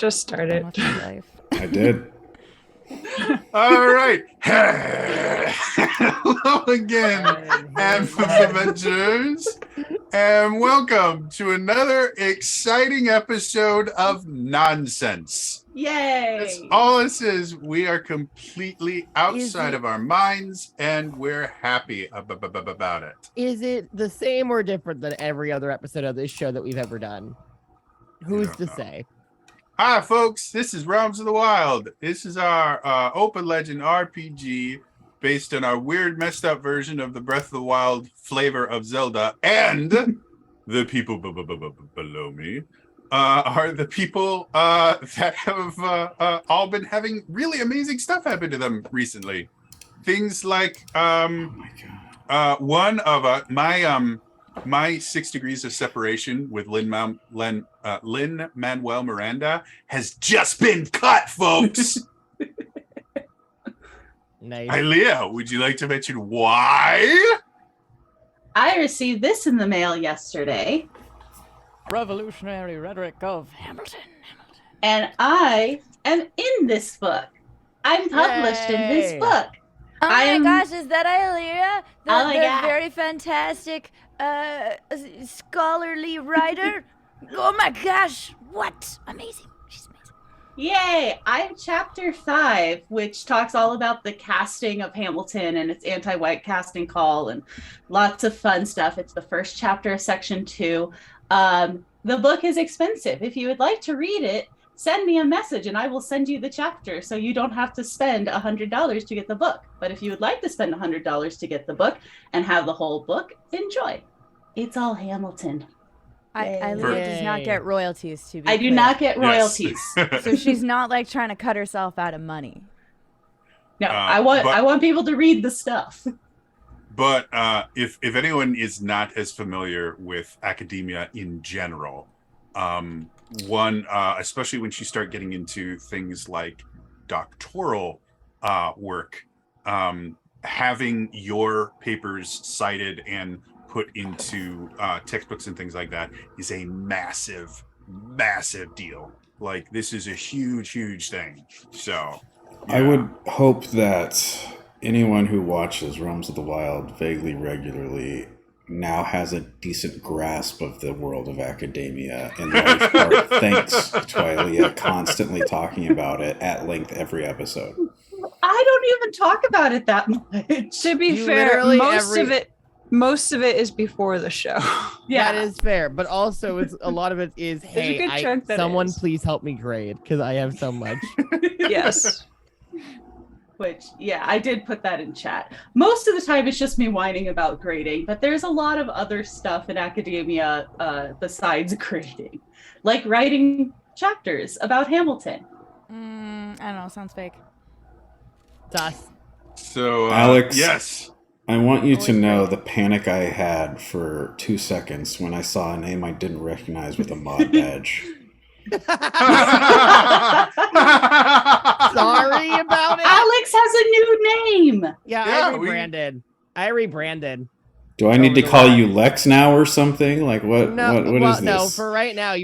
Just started. What's your life? I did. All right. Hello again, Avengers, and welcome to another exciting episode of Nonsense. Yay! That's all this is. We are completely outside of our minds, and we're happy about it. Is it the same or different than every other episode of this show that we've ever done? Who's to say? Hi, folks. This is Realms of the Wild. This is our Open Legend RPG based on our weird, messed up version of the Breath of the Wild flavor of Zelda. And the people below me are the people that have all been having really amazing stuff happen to them recently. Things like one of my 6 degrees of separation with Lin-Manuel Miranda has just been cut, folks. Nice. Hi, Leah. Would you like to mention why? I received this in the mail yesterday, Revolutionary rhetoric of Hamilton. and I am in this book. I'm published in this Yay. book. Oh my I'm- gosh, is that Illyria? The, Oh my the God. very fantastic scholarly writer? Oh my gosh, what? Amazing. She's amazing. Yay! I'm chapter 5, which talks all about the casting of Hamilton and its anti-white casting call and lots of fun stuff. It's the first chapter of section 2. The book is expensive. If you would like to read it, send me a message and I will send you the chapter so you don't have to spend $100 to get the book. But if you would like to spend $100 to get the book and have the whole book, enjoy. It's all Hamilton. Illyria does not Yay. get royalties, to be I do clear. not get Yes. royalties. So she's not like trying to cut herself out of money. No, I want people to read the stuff. But if anyone is not as familiar with academia in general, one especially when you start getting into things like doctoral work, having your papers cited and put into textbooks and things like that is a massive deal. Like, this is a huge thing. So I would hope that anyone who watches Realms of the Wild vaguely regularly now has a decent grasp of the world of academia, in large part thanks to Ilea constantly talking about it at length every episode. I don't even talk about it that much. To be You fair, literally most of it is before the show. Yeah. That is fair, but also it's a lot of it is, There's a hey, good chunk that someone is. please help me grade because I have so much. Yes. Which, yeah, I did put that in chat. Most of the time it's just me whining about grading, but there's a lot of other stuff in academia besides grading. Like writing chapters about Hamilton. I don't know, sounds fake. Sus. So Alex. yes. I want you to know the panic I had for 2 seconds when I saw a name I didn't recognize with a mod badge. Sorry about it. Alex has a new name. Yeah, Yeah, I rebranded. I rebranded. Do I need to Over the call line. you Lex now or something? Like what? No, what well, is this? no. For right now,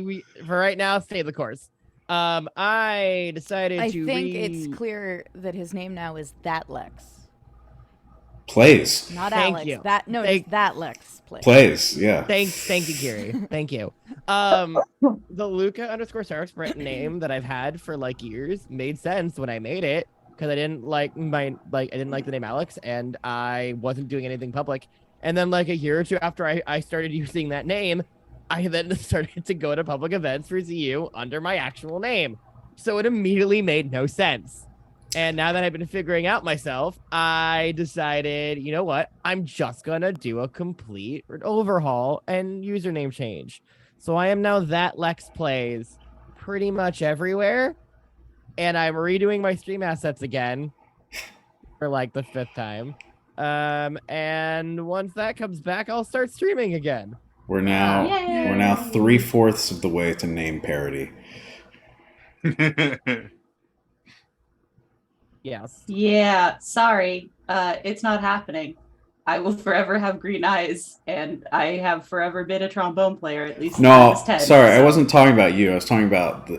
stay the course. I decided I to think read... it's clear that his name now is That Lex. Plays, Not Thank Alex. you. That no, Thank- it's That Lex. plays. Yeah. Thank you, Kiri. Thank you. The Luca _ name that I've had for like years made sense when I made it because I didn't like the name Alex and I wasn't doing anything public. And then like a year or two after I started using that name, I then started to go to public events for ZU under my actual name. So it immediately made no sense. And now that I've been figuring out myself, I decided, you know what? I'm just gonna do a complete overhaul and username change. So I am now That Lex Plays pretty much everywhere. And I'm redoing my stream assets again for like the 5th time. And once that comes back, I'll start streaming again. We're now Yay. 3/4 of the way to name parody. Yes. Yeah, sorry. It's not happening. I will forever have green eyes, and I have forever been a trombone player, at least. No, since I was 10, sorry, I so- wasn't talking about you. I was talking about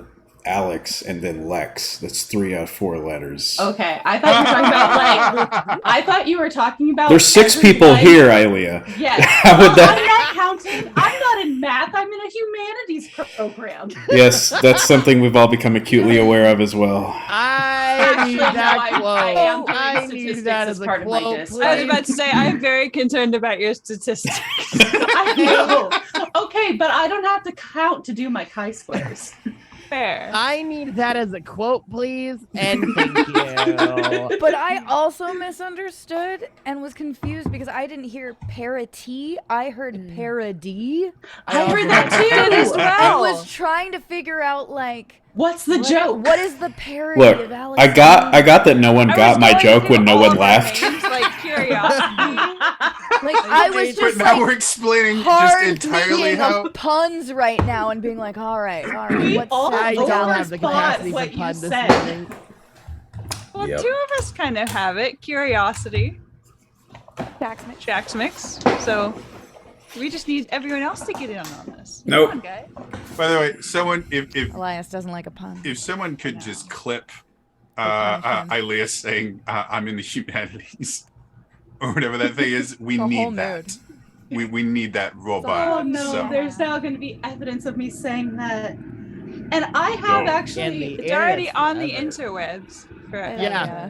Alex and then Lex. That's 3 out of 4 letters. Okay, I thought you were talking about like. I thought you were talking about. There's 6 people everybody- here, Ilea. Yes. How would that- I'm not counting. I'm not in math. I'm in a humanities program. Yes, that's something we've all become acutely aware of as well. I need Actually, no, that I quote. am doing I need statistics that as as a part of my quote. disc. I was please. about to say, I'm very concerned about your statistics. I know. Okay, but I don't have to count to do my chi-squares. Fair. I need that as a quote, please, and thank you. But I also misunderstood and was confused because I didn't hear parity. I heard parody. I heard that Did as too. well. I was trying to figure out like What's the joke? What is the parody Look, of Alex? I got that no one I got was my going joke through when no all one of our laughed. names, like curiosity. Like I was But just now like we're explaining just hard entirely thinking how. of puns right now and being like, all right, We what's all I don't Laura's have the thought capacity for what you pun this said. morning. Well, Yep. 2 of us kind of have it. Curiosity, Jackson? Jax Mix. So we just need everyone else to get in on this. Nope. Come on, guys. By the way, someone, if Elias doesn't like a pun. if someone could just clip punishment. Ilea saying I'm in the humanities or whatever that thing is, we The whole need that. We need that robot. Oh no, so. there's now going to be evidence of me saying that. And I have No. actually. It's already on the Forever. interwebs. Correct. Yeah.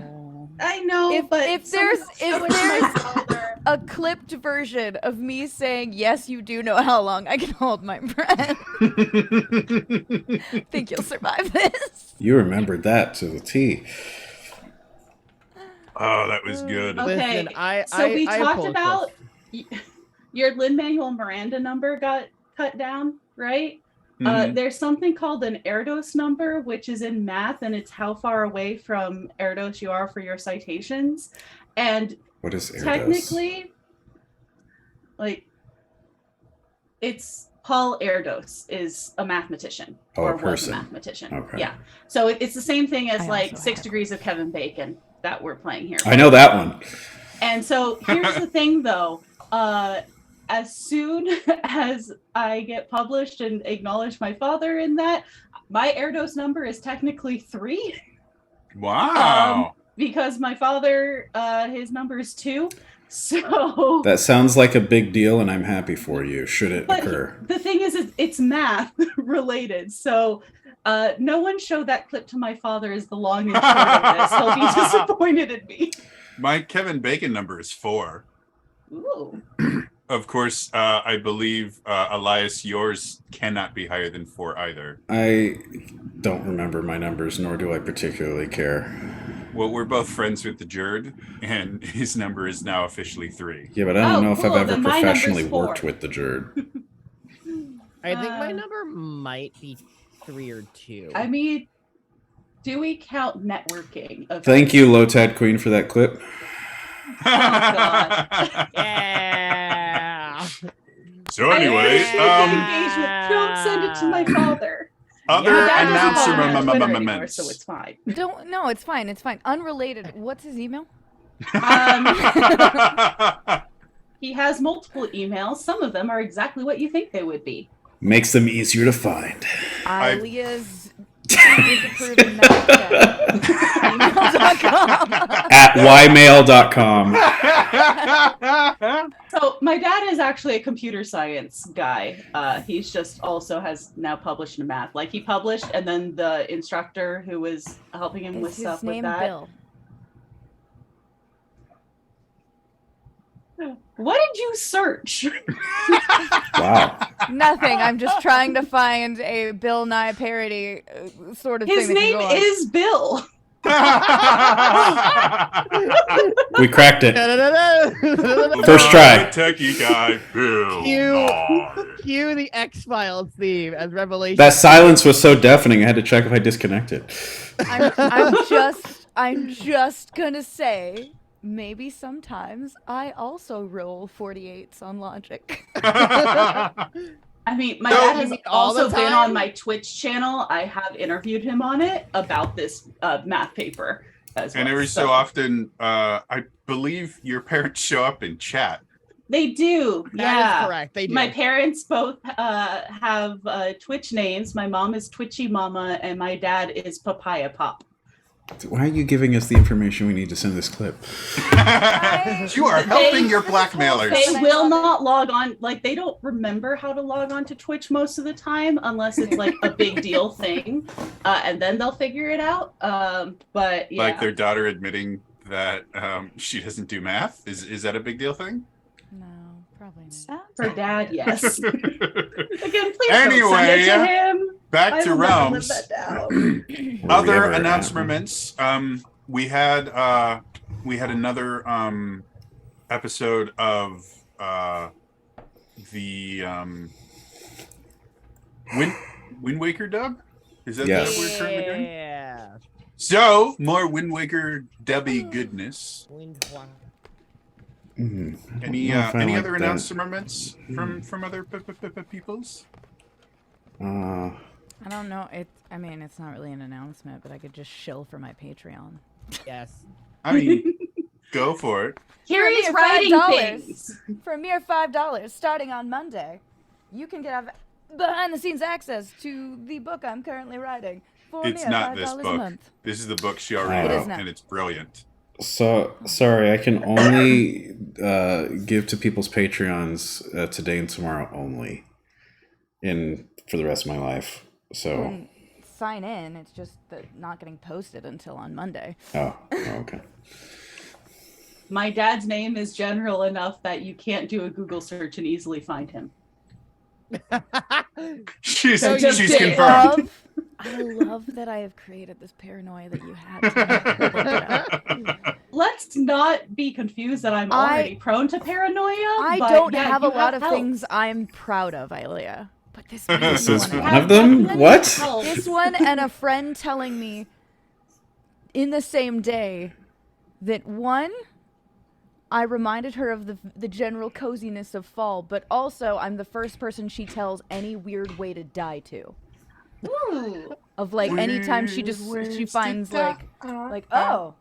I know, If- but if there's- someone if showed my there's- father- A clipped version of me saying, yes, you do know how long I can hold my breath. Think you'll survive this? You remembered that to the T. Oh, that was good. Okay, Listen, so we I talked pulled about this. your Lin-Manuel Miranda number got cut down, right? Mhm. There's something called an Erdos number, which is in math, and it's how far away from Erdos you are for your citations. And What is Erdos? technically, like, it's Paul Erdos is a mathematician Oh, or a was person. a mathematician. Okay. Yeah. So it's the same thing as I like also 6 have. Degrees of Kevin Bacon that we're playing here. I know that one. And so here's the thing, though. As soon as I get published and acknowledge my father in that, my Erdos number is technically 3 Wow. because my father, his number is 2. So, That sounds like a big deal, and I'm happy for you, should it but occur. the thing is, it's math related. So, no one showed that clip to my father as the long and short of this. He'll be disappointed in me. My Kevin Bacon number is 4. Ooh. Of course, I believe Elias, yours cannot be higher than 4 either. I don't remember my numbers, nor do I particularly care. Well, we're both friends with the Jerd, and his number is now officially 3. Yeah, but I don't Oh, know if cool, I've ever then my number's professionally 4. worked with the Jerd. I think my Uh, number might be 3 or 2. I mean, do we count networking? Of Thank you, Low Tide Queen, for that clip. God. yeah. So I anyway, appreciate the engagement. Don't send it to my father. other My dad doesn't announcer follow me on Twitter anymore, moments. so it's fine. Don't. No, it's fine. It's fine. Unrelated. What's his email? He has multiple emails. Some of them are exactly what you think they would be. Makes them easier to find. Alia's disapproving email.com. At ymail.com. So my dad is actually a computer science guy. He's just also has now published in math. Like he published, and then the instructor who was helping him with Is his stuff with name that. Bill? What did you search? Wow. Nothing. I'm just trying to find a Bill Nye parody sort of His thing. that name can go on. is Bill. We cracked it. Cue First try. Techie guy, Bill. Nye. the X-Files theme as Revelation. That silence was so deafening, I had to check if I disconnected. I'm just gonna say, maybe sometimes I also roll 48s on logic. I mean, my No, dad you has mean all the also been time? on my Twitch channel. I have interviewed him on it about this math paper as well. And every so often, I believe your parents show up in chat. They do. That is correct. They do. My parents both have Twitch names. My mom is Twitchy Mama, and my dad is Papaya Pop. Why are you giving us the information we need to send this clip? You are helping your blackmailers. They will not log on. Like, they don't remember how to log on to Twitch most of the time, unless it's like a big deal thing, and then they'll figure it out. But yeah. Like their daughter admitting that she doesn't do math. Is that a big deal thing? No, probably not. For dad, yes. Again, please Anyway, don't send it to him. Back to I will never live realms. that down. Other ever, announcements. We had another episode of the Wind Waker dub. Is that Yes. what we're currently doing? Yeah. So more Wind Waker dubby goodness. Mhm. Any I don't know if I like other that. announcements from other peoples? I don't know. I mean, it's not really an announcement, but I could just shill for my Patreon. Yes. I mean, go for it. Here he's mere writing $5. things. For a mere $5, starting on Monday, you can have behind-the-scenes access to the book I'm currently writing. For a It's mere not $5 this a book. month. This is the book she already It wrote, is not. and it's brilliant. So sorry, I can only give to people's Patreons today and tomorrow only, for the rest of my life. So And sign in. It's just that not getting posted until on Monday. okay. My dad's name is general enough that you can't do a Google search and easily find him. She's So just she's kidding. confirmed. I love that I have created this paranoia that you had. To Let's not be confused that I'm I- already prone to paranoia. I but don't yeah, have a you lot of help. things I'm proud of, Ilea. But this This is one, one of them. What? Help. this one and a friend telling me in the same day that one, I reminded her of the general coziness of fall, but also I'm the first person she tells any weird way to die to. Ooh. Of like anytime she finds like oh,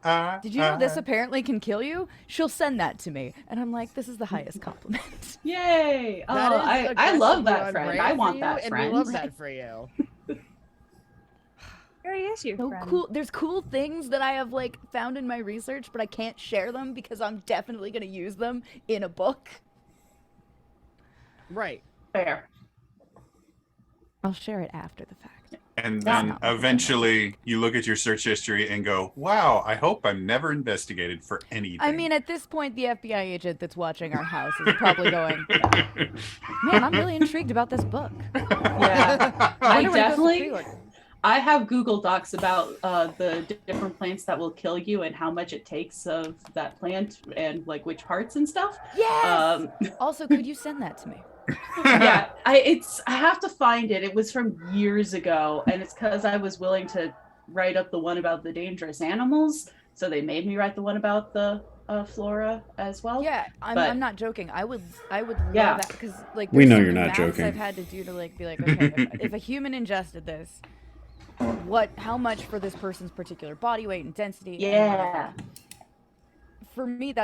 did you know this apparently can kill you? She'll send that to me, and I'm like, this is the highest compliment. Yay! Oh, That is I love aggressively that on friend. brand I for want you, that and friend. we love that for you. Here he is, your So friend. cool. There's cool things that I have like found in my research, but I can't share them because I'm definitely gonna use them in a book. Right. Fair. I'll share it after the fact. And That's then not what I'm eventually you look at your search history and go, wow, I hope I'm never investigated for anything. I mean, at this point, the FBI agent that's watching our house is probably going, man, I'm really intrigued about this book. Yeah. I Wonder when it goes to definitely. pre-order. I have Google Docs about the different plants that will kill you and how much it takes of that plant and like which parts and stuff. Yes! Also, could you send that to me? Yeah, I have to find it. It was from years ago, and it's because I was willing to write up the one about the dangerous animals, so they made me write the one about the flora as well. Yeah, but- I'm not joking. I would love Yeah. that because like We there's know so you're many not maths joking. I've had to do to like be like, okay, if a human ingested this, how much for this person's particular body weight and density? and Yeah. whatever. For me,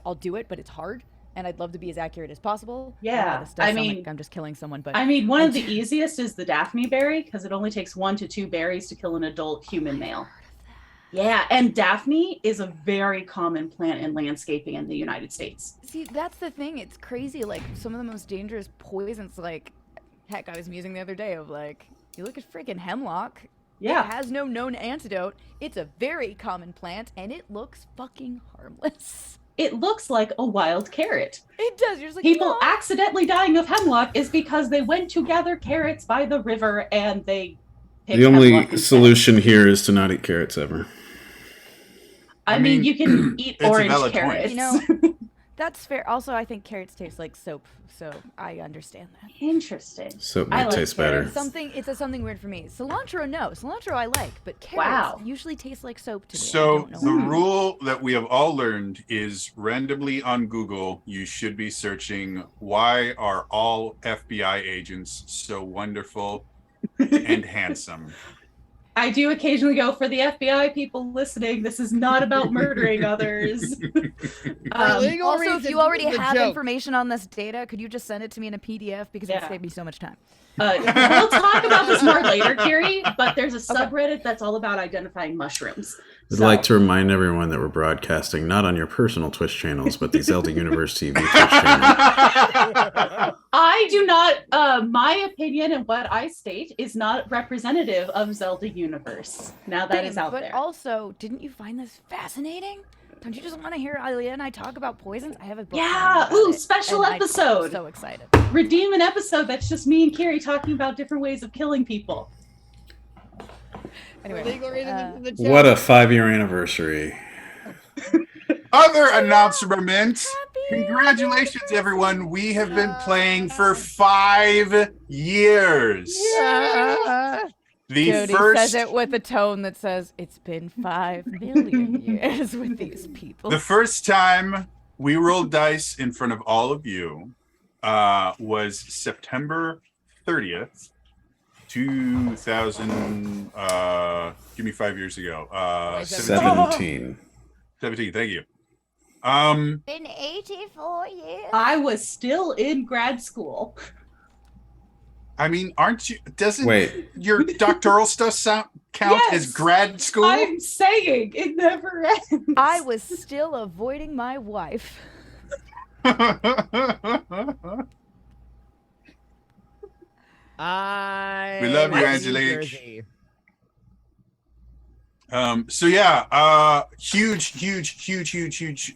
I'll do it, but it's hard, and I'd love to be as accurate as possible. Yeah, this does I sound mean- like I'm just killing someone, but I mean, one of the easiest is the Daphne berry because it only takes 1 to 2 berries to kill an adult human male. Yeah, and Daphne is a very common plant in landscaping in the United States. see, that's the thing. It's crazy. Like some of the most dangerous poisons, like heck, I was musing the other day of like, you look at freaking hemlock. Yeah. It has no known antidote. It's a very common plant, and it looks fucking harmless. It looks like a wild carrot. It does. You're just like, People "No." accidentally dying of hemlock is because they went to gather carrots by the river and they picked The hemlock only instead. solution here is to not eat carrots ever. I I mean, mean, you can eat it's a orange valid point. carrots. You know, that's fair. Also, I think carrots taste like soap, so I understand that. Interesting. Soap I might like taste better. carrots. It's something weird for me. Cilantro, no. Cilantro I like, but carrots Wow. usually taste like soap to me. I So don't know the why. rule that we have all learned is randomly on Google, you should be searching, why are all FBI agents so wonderful and handsome? I do occasionally go for the FBI people listening. This is not about murdering others. legal Also, if reasons, you already this is a have joke. information on this data, could you just send it to me in a PDF because it Yeah. would save me so much time. We'll talk about this more later, Kiri, but there's a subreddit that's all about identifying mushrooms. I'd So- like to remind everyone that we're broadcasting not on your personal Twitch channels, but the Zelda Universe TV Twitch channel. I do not, my opinion and what I state is not representative of Zelda Universe. Now that is out but there. also, didn't you find this fascinating? Don't you just want to hear Alia and I talk about poisons? I have a book. Yeah, about ooh, it, special and I'm episode. so excited. Redeem an episode that's just me and Kiri talking about different ways of killing people. Anyway, For legal reasons, this is a joke. What a 5-year anniversary. Other announcement. Congratulations, everyone. We have been playing for 5 years. The Jody first says it with a tone that says, "It's been 5 million years with these people." The first time we rolled dice in front of all of you was September 30th, 2000. Give me 5 years ago. 17. 17. Thank you. Been 84 years. I was still in grad school. I mean, aren't you? Doesn't Wait. your doctoral stuff count as Yes. grad school? I'm saying it never ends. I was still avoiding my wife. I We love you, live in New Angelique. Jersey. So yeah, huge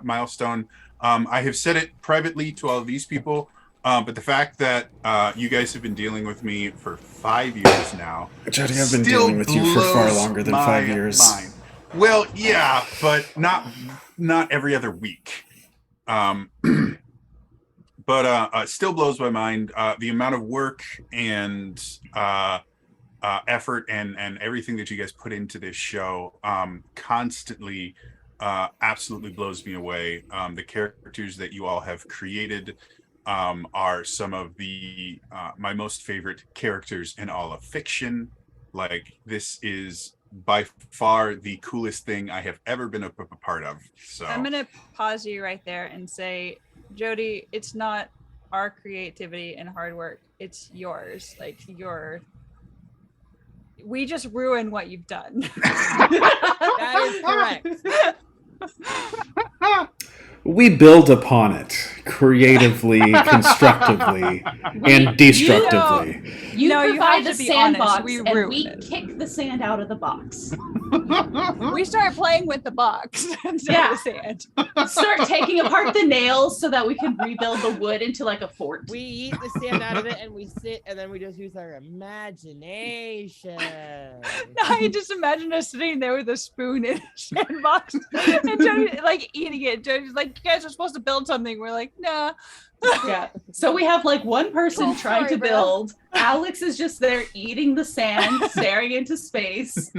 milestone. I have said it privately to all of these people, but the fact that you guys have been dealing with me for 5 years now, Jody, I've been still dealing with you for far blows longer than my 5 years. mind. Well, yeah, but not every other week. But still blows my mind the amount of work and effort and everything that you guys put into this show. Constantly, absolutely blows me away. The characters that you all have created are some of the my most favorite characters in all of fiction. Like, this is by far the coolest thing I have ever been a part of. So I'm gonna pause you right there and say, Jody, it's not our creativity and hard work, it's yours. Like, we just ruin what you've done. That is correct. We build upon it creatively, constructively, and destructively. You No, you provide have the to be honest, sandbox, we and ruin we it. kick the sand out of the box. We start playing with the box instead Yeah. of the sand. Start taking apart the nails so that we can rebuild the wood into like a fort. We eat the sand out of it and we sit and then we just use our imagination. I just imagine us sitting there with a spoon in a sandbox and Jody like eating it. Jody's like, you guys are supposed to build something. We're like, nah. Yeah. So we have like one person Cool trying story, to bro. build. Alex is just there eating the sand, staring into space.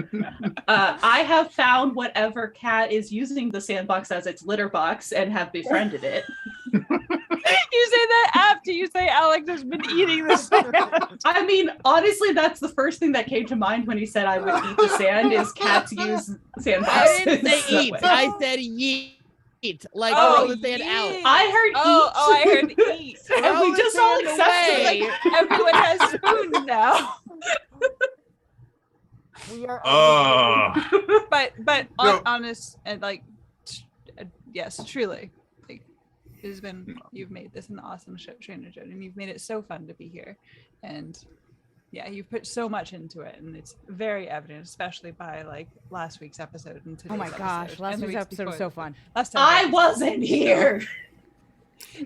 I have found whatever cat is using the sandbox as its litter box and have befriended it. You say that after you say Alex has been eating the sand. I mean, honestly, that's the first thing that came to mind when he said I would eat the sand is cats use sandboxes. I didn't say that eat. way. I said yeet. Like Oh, throw the sand out. yeet. I heard Oh, I eat. heard eat. And Throw we the just all sand accepted away. like Everyone has spoons now. We are But No. honest and like, yes, truly, like, it has been. You've made this an awesome show, Trainer Jody, and you've made it so fun to be here, and yeah, you've put so much into it, and it's very evident, especially by like last week's episode and today's Oh my gosh, episode, last and the week's weeks episode was before. so fun. Last time I wasn't here.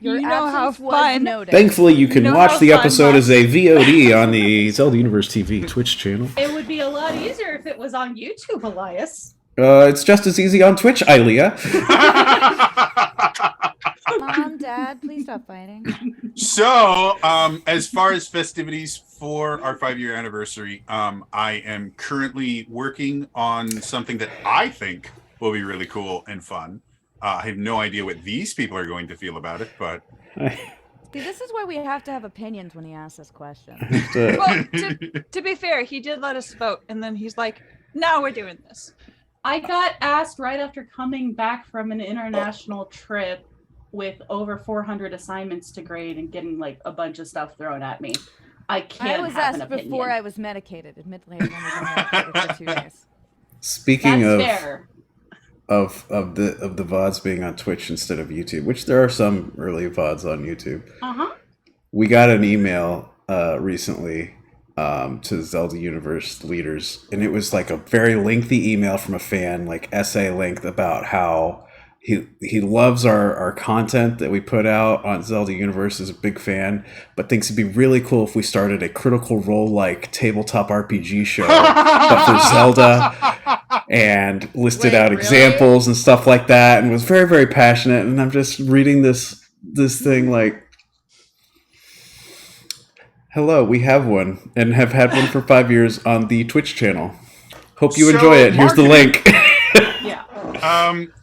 Your You know how absence was fun- noted. Thankfully, you can know watch how the fun episode my- as a VOD on the Zelda Universe TV Twitch channel. It would be a lot easier if it was on YouTube, Elias. It's just as easy on Twitch, Ilea. Mom, Dad, please stop fighting. So, as far as festivities for our 5-year anniversary, I am currently working on something that I think will be really cool and fun. I have no idea what these people are going to feel about it, but See, this is why we have to have opinions when he asks us questions. Well, to be fair, he did let us vote, and then he's like, "Now we're doing this." I got asked right after coming back from an international trip with over 400 assignments to grade and getting like a bunch of stuff thrown at me. I can't I was have an asked opinion. before I was medicated. Admittedly, I've only been medicated for 2 days. Speaking That's of fair. the VODs being on Twitch instead of YouTube, which there are some early VODs on YouTube. Uh-huh. We got an email recently to Zelda Universe leaders, and it was like a very lengthy email from a fan, like essay length, about how he loves our content that we put out on Zelda Universe, is a big fan, but thinks it'd be really cool if we started a Critical Role like tabletop RPG show, but for Zelda, and listed Wait, out really? examples and stuff like that, and was very, very passionate. And I'm just reading this thing like, hello, we have one and have had one for 5 years on the Twitch channel. Hope you So, enjoy it. Here's the link. Yeah.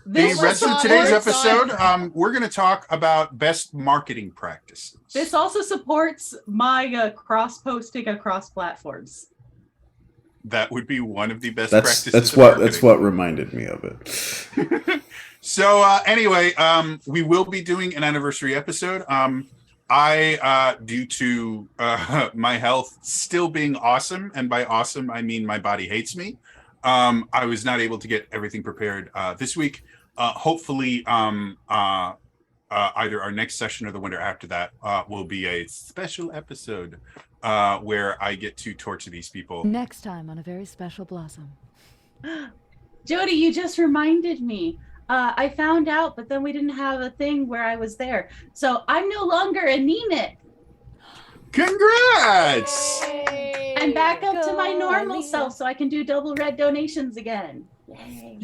The This rest of was today's on- episode, we're going to talk about best marketing practices. This also supports my cross-posting across platforms. That would be one of the best That's practices. that's of what marketing. reminded me of it. So anyway, we will be doing an anniversary episode. I, due to my health still being awesome, and by awesome I mean my body hates me, I was not able to get everything prepared this week. Hopefully, either our next session or the winter after that will be a special episode where I get to torture these people. Next time on a very special Blossom. Jody, you just reminded me. I found out, but then we didn't have a thing where I was there. So I'm no longer anemic. Congrats! I'm back up to my Go, normal Aliyah. self so I can do double red donations again. Yay.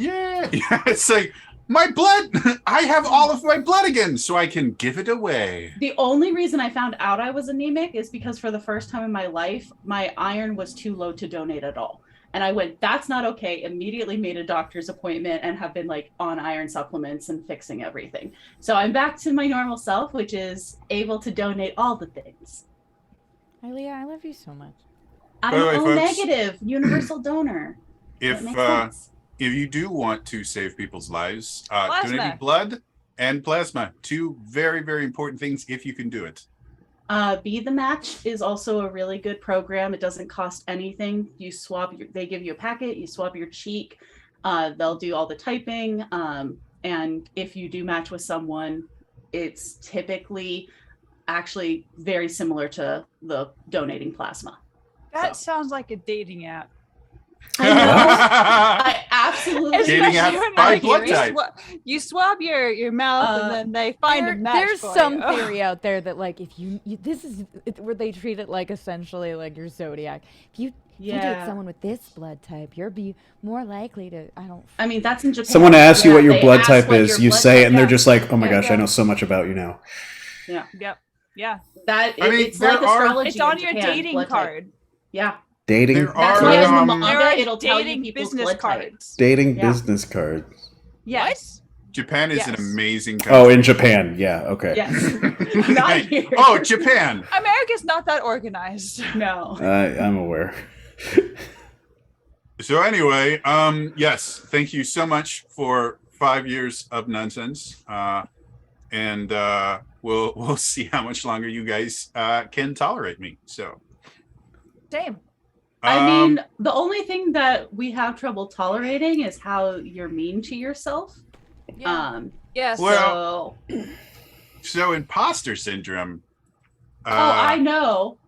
Yeah, it's like my blood. I have all of my blood again, so I can give it away. The only reason I found out I was anemic is because for the first time in my life, my iron was too low to donate at all. And I went, that's not okay. Immediately made a doctor's appointment and have been like on iron supplements and fixing everything. So I'm back to my normal self, which is able to donate all the things. Aliyah, I love you so much. I'm By the way, O folks, negative, universal donor. If That makes sense. if you do want to save people's lives, Plasma. donating blood and plasma, two very, very important things if you can do it. Be the Match is also a really good program. It doesn't cost anything. You swab they give you a packet, you swab your cheek. They'll do all the typing. And if you do match with someone, it's typically actually very similar to the donating plasma. That So. sounds like a dating app. I know. I absolutely Dating app Especially when by I blood hear type. You swab your mouth, and then they find a match. There's for some you. theory out there that like if you this is where they treat it like essentially like your zodiac. If you date Yeah. someone with this blood type, you're be more likely to I mean, that's in Japan. Someone asks you Yeah, what your they blood ask type what is, your you blood say type- it, and they're yeah. just like, "Oh my Yeah, gosh, yeah. I know so much about you now." Yeah. Yep. Yeah. That I mean, it's there like are- astrology. It's on in your Japan, dating blood type. card. Yeah. Dating. There That's are, why in the um, manga There are it'll tell you dating people's business blood type. cards. Dating Yeah. business cards. Yes. Japan is an Yes. amazing country. Oh, in Japan. Yeah. Okay. Yes. Not here. Oh, Japan. America's not that organized. No. I'm aware. So anyway, yes, thank you so much for 5 years of nonsense. And we'll see how much longer you guys can tolerate me. So Same. I um, mean, the only thing that we have trouble tolerating is how you're mean to yourself. Yes. Well- So, so imposter syndrome. I know.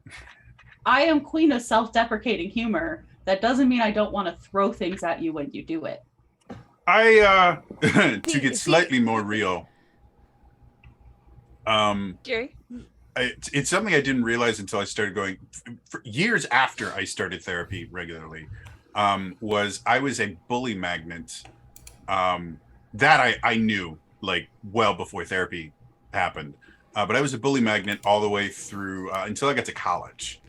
I am queen of self-deprecating humor. That doesn't mean I don't want to throw things at you when you do it. I to See- get see- slightly more real. Gary. It's something I didn't realize until I started going for years after I started therapy regularly. Was I was a bully magnet. That I knew like well before therapy happened. But I was a bully magnet all the way through until I got to college.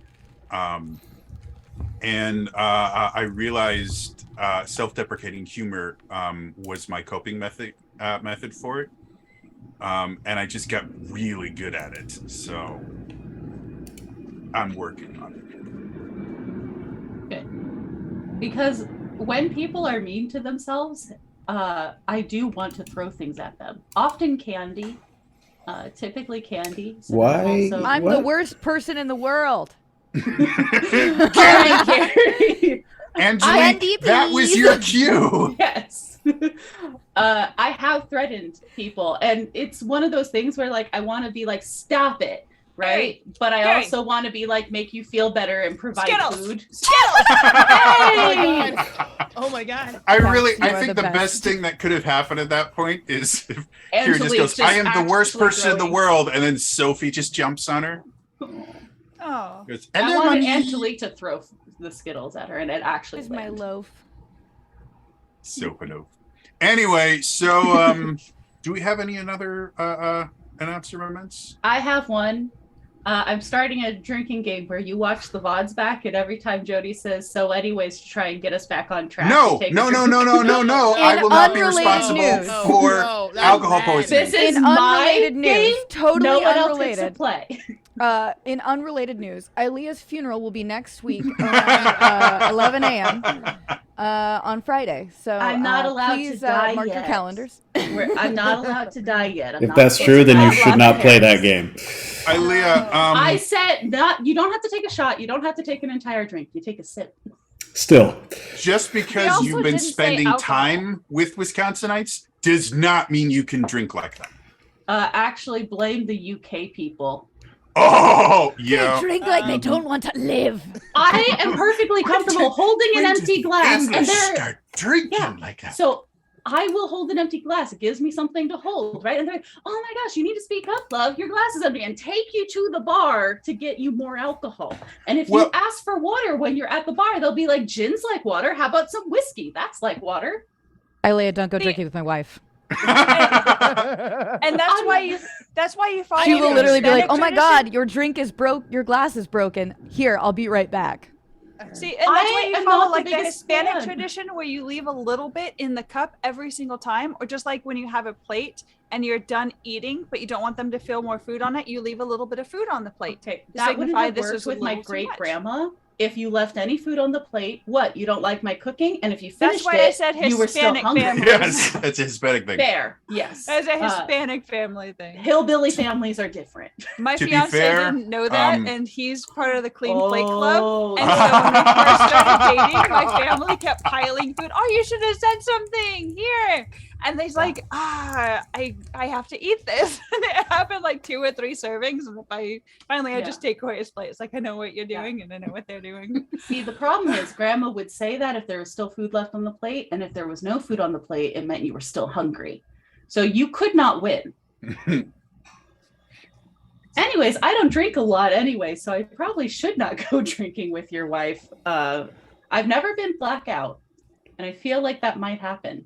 And I realized self-deprecating humor was my coping method for it. and I just got really good at it. So I'm working on it. Because when people are mean to themselves, I do want to throw things at them. Often candy, typically candy. So Why? also- I'm the worst person in the world. Gary. Angelique, Candy, that was please. your cue. Yes. I have threatened people, and it's one of those things where like I want to be like, stop it, right? But I Gary. also want to be like, make you feel better and provide Skittles. food. Skittles! Hey! Oh my god. I Yes, really, you I are think the the best. best thing that could have happened at that point is if Kira just Angelique goes, I am the worst actually person in the throwing- world. And then Sophie just jumps on her. Oh. Goes, I "Hello, wanted honey." Angelique to throw the Skittles at her, and it actually Here's my landed. loaf. So anyway, so do we have any other announcements? I have one. I'm starting a drinking game where you watch the VODs back, and every time Jody says, so anyways, to try and get us back on track. No, you take a no, no, drink. no, no, no, no. I In will not be unrelated responsible news. for No, that's alcohol bad. poisoning. This is In my unrelated news, game. totally No one else gets to unrelated. play. In unrelated news, Ilea's funeral will be next week around 11 a.m. On Friday. So I'm not allowed to please die mark your yet. calendars. I'm not allowed to die yet. I'm If not that's supposed true, to then die you of should lots not of play that parents. game. Ilea, I said not. You don't have to take a shot. You don't have to take an entire drink. You take a sip. Still, just They because also you've been didn't say spending alcohol. time with Wisconsinites does not mean you can drink like them. Actually, blame the UK people. Oh, They yeah. drink like they don't want to live. I am perfectly comfortable holding an empty glass, and they're start drinking Yeah. like that. so. I will hold an empty glass. It gives me something to hold, right? And they're like, "Oh my gosh, you need to speak up, love. Your glass is empty," and take you to the bar to get you more alcohol. And if Well- you ask for water when you're at the bar, they'll be like, "Gin's like water. How about some whiskey? That's like water." Ilea, don't go See- drinking with my wife. And that's why you follow She will the literally be like, Hispanic "Oh my tradition. god, your drink is broke. Your glass is broken. Here, I'll be right back." See, and that's why I you am follow not the like the biggest Hispanic fan. tradition where you leave a little bit in the cup every single time, or just like when you have a plate and you're done eating, but you don't want them to feel more food on it, you leave a little bit of food on the plate. Okay, To that wouldn't signify have this worked was a with my little too great much. grandma. If you left any food on the plate, what? You don't like my cooking, and if you That's finished why it, I said you were still Hispanic hungry. family. Yes, that's a Hispanic thing. Fair, yes. As a Uh, Hispanic family thing. hillbilly families are different. My to be fiance fair, didn't know that, um, and he's part of the Clean Plate Club. Oh, And so when we first started dating, my family kept piling food. Oh, you should have said something here. And they's like, I have to eat this. And it happened like 2 or 3 servings. And if I Yeah. just take away his plate. It's like, I know what you're Yeah. doing and I know what they're doing. See, the problem is grandma would say that if there was still food left on the plate, and if there was no food on the plate, it meant you were still hungry. So you could not win. Anyways, I don't drink a lot anyway, so I probably should not go drinking with your wife. I've never been blackout, and I feel like that might happen.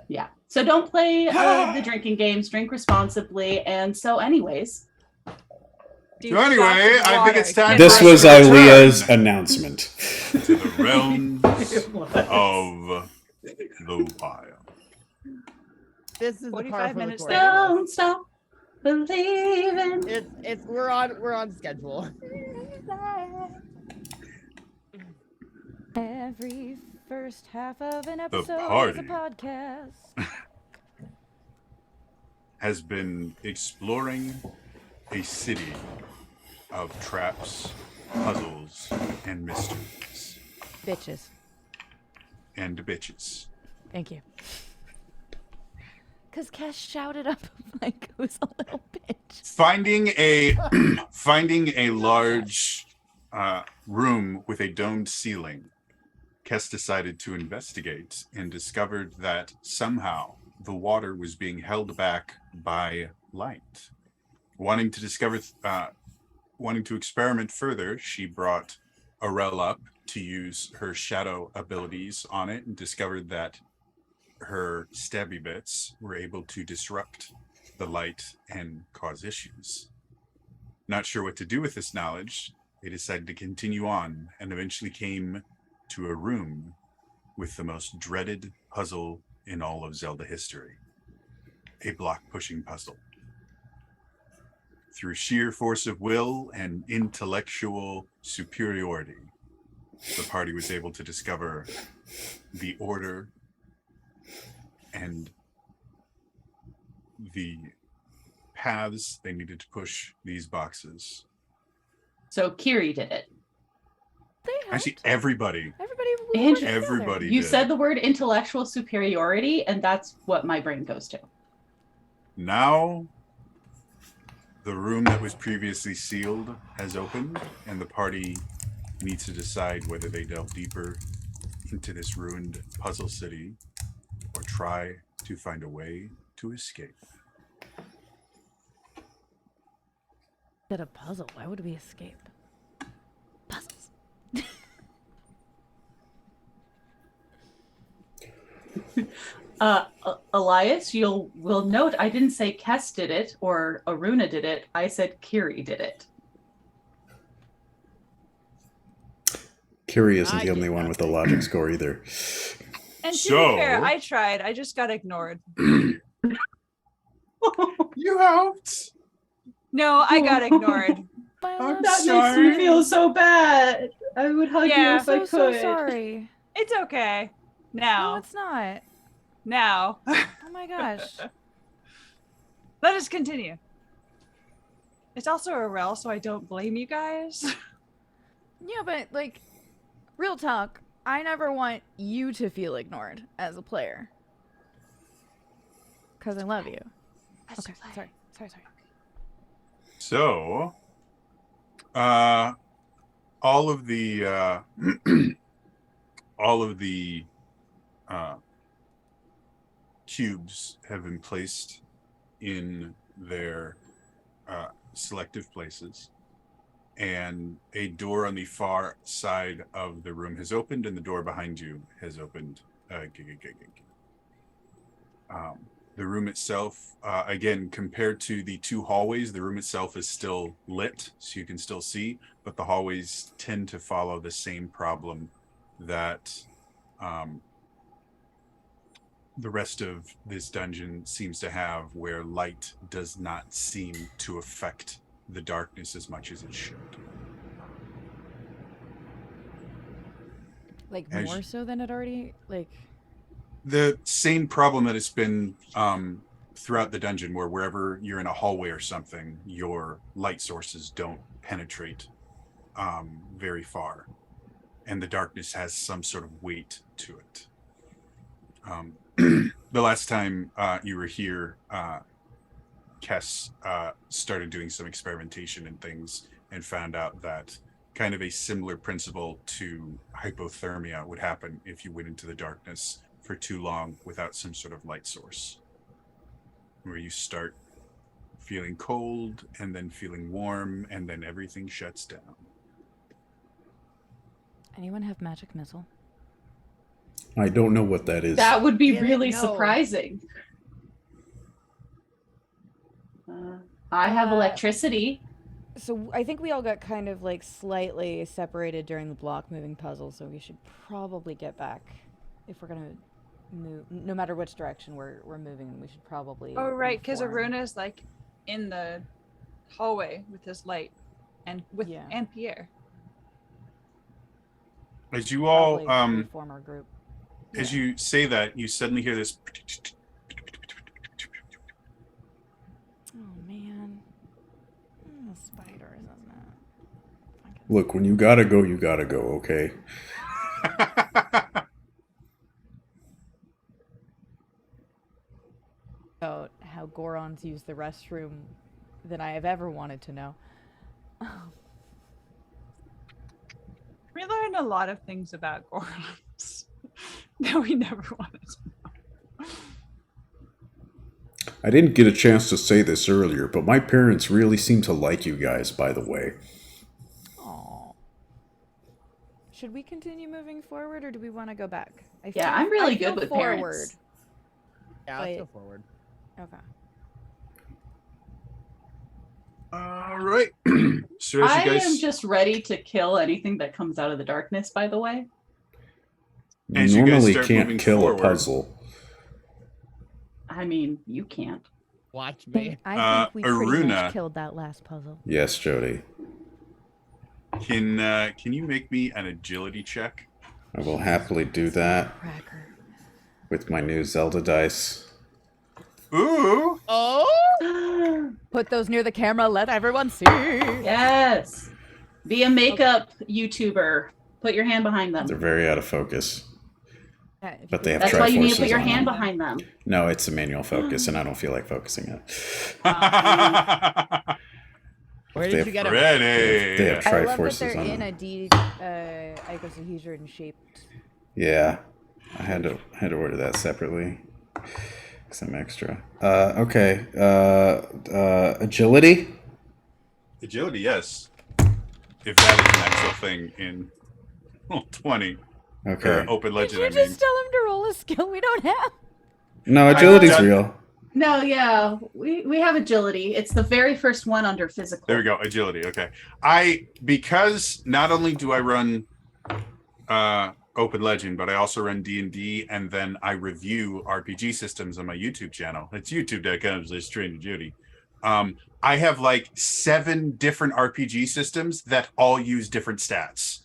Yeah. So don't play the drinking games, drink responsibly. And so, anyways, Do So anyway, shots of I think water. it's time Get this for my- was us to Ilea's return announcement. to the realms of the wild. This is the 45 part for the minutes chorus. don't stop believing. It's we're on schedule. Every first half of an episode is a party. podcast. Has been exploring a city of traps, puzzles, and mysteries, Bitches. and bitches. Thank you. Because Kes shouted up like who's a little bitch. Finding a large room with a domed ceiling, Kes decided to investigate and discovered that somehow the water was being held back by light. Wanting to experiment further, she brought Aurel up to use her shadow abilities on it and discovered that her stabby bits were able to disrupt the light and cause issues. Not sure what to do with this knowledge, they decided to continue on and eventually came to a room with the most dreaded puzzle in all of Zelda history. a block pushing puzzle. Through sheer force of will and intellectual superiority, the party was able to discover the order and the paths they needed to push these boxes. So Kiri did it. They Actually, helped. everybody. Everybody. Interesting. Everybody. You did. said the word intellectual superiority, and that's what my brain goes to. Now, the room that was previously sealed has opened, and the party needs to decide whether they delve deeper into this ruined puzzle city or try to find a way to escape. Did a puzzle? Why would we escape? Puzzles. Elias, will note I didn't say Kess did it or Aruna did it. I said Kiri did it. Kiri isn't I the only did one with a nothing. logic score either. And to So- be fair, I tried. I just got ignored. You helped. No, I got ignored. My I'm love. That Sorry. makes me feel so bad. I would hug Yeah. you if I So could. sorry. It's okay. No, Now, it's not. now, Oh my gosh. let us continue. It's also a rel, so I don't blame you guys. Yeah, but like, real talk. I never want you to feel ignored as a player. Cause I love you. Okay, sorry. So, all of the cubes have been placed in their selective places, and a door on the far side of the room has opened, and the door behind you has opened. The room itself, again, compared to the two hallways, the room itself is still lit, so you can still see, but the hallways tend to follow the same problem that the rest of this dungeon seems to have, where light does not seem to affect the darkness as much as it should. Like As more you- so than it already like. The same problem that has been throughout the dungeon, where wherever you're in a hallway or something, your light sources don't penetrate very far, and the darkness has some sort of weight to it. The last time you were here, Kess started doing some experimentation and things, and found out that kind of a similar principle to hypothermia would happen if you went into the darkness for too long without some sort of light source, where you start feeling cold and then feeling warm and then everything shuts down. Anyone have magic missile? I don't know what that is. That would be Damn it, really no. surprising. I have Uh, electricity. So I think we all got kind of like slightly separated during the block moving puzzle, so we should probably get back if we're gonna move. No matter which direction we're moving, we should probably. Oh, right, because reform. Aruna's like in the hallway with his light and Yeah. and Pierre. As you all Probably reform our group. as you say that, you suddenly hear this Oh man, spiders, isn't it? Fucking- Look, when you gotta go, you gotta go, okay? About how Gorons use the restroom than I have ever wanted to know. We learned a lot of things about Gorons that we never wanted to know. I didn't get a chance to say this earlier, but my parents really seem to like you guys, by the way. Aw. Should we continue moving forward, or do we want to go back? Yeah, I'm really I good feel with forward. parents. Yeah, let's go Wait. forward. Okay. all right. So as I you guys am just ready to kill anything that comes out of the darkness, by the way. You As you guys normally start can't moving kill forward- a puzzle. I mean, you can't. Watch me. I think we pretty Aruna. much killed that last puzzle. Yes, Jody. Can you make me an agility check? I will happily do that Cracker. with my new Zelda dice. Ooh. Oh. Put those near the camera. Let everyone see. Yes. Be a makeup YouTuber. Put your hand behind them. They're very out of focus. Yeah, if But you- they have That's why you need to put Triforces your on hand them. behind them. No, it's a manual focus, and I don't feel like focusing it. Where They did have you get it? Ready. They have I love that Triforces they're on in them. a icosahedron shaped. Yeah, I had to order that separately because I'm extra. Okay. Agility. Agility, yes. If that is an actual thing in 20. Okay. Or Open Did Legend, you I mean. just tell him to roll a skill we don't have? No, agility's done- real. No, yeah. We have agility. It's the very first one under physical. There we go. Agility. Okay. Because not only do I run Open Legend, but I also run D&D, and then I review RPG systems on my YouTube channel. It's youtube.com/Train2Jody. I have like 7 different RPG systems that all use different stats.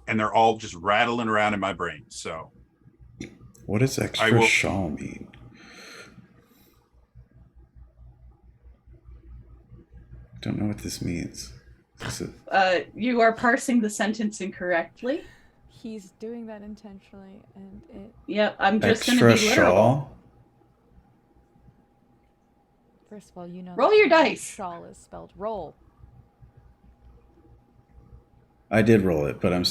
And they're all just rattling around in my brain. So What does I extra will- shawl mean? I don't know what this means. Is it- You are parsing the sentence incorrectly. He's doing that intentionally, and it. Yep, I'm just going extra to be literal. shawl? First of all, you know. Roll that your dice. Shawl is spelled roll. I did roll it, but I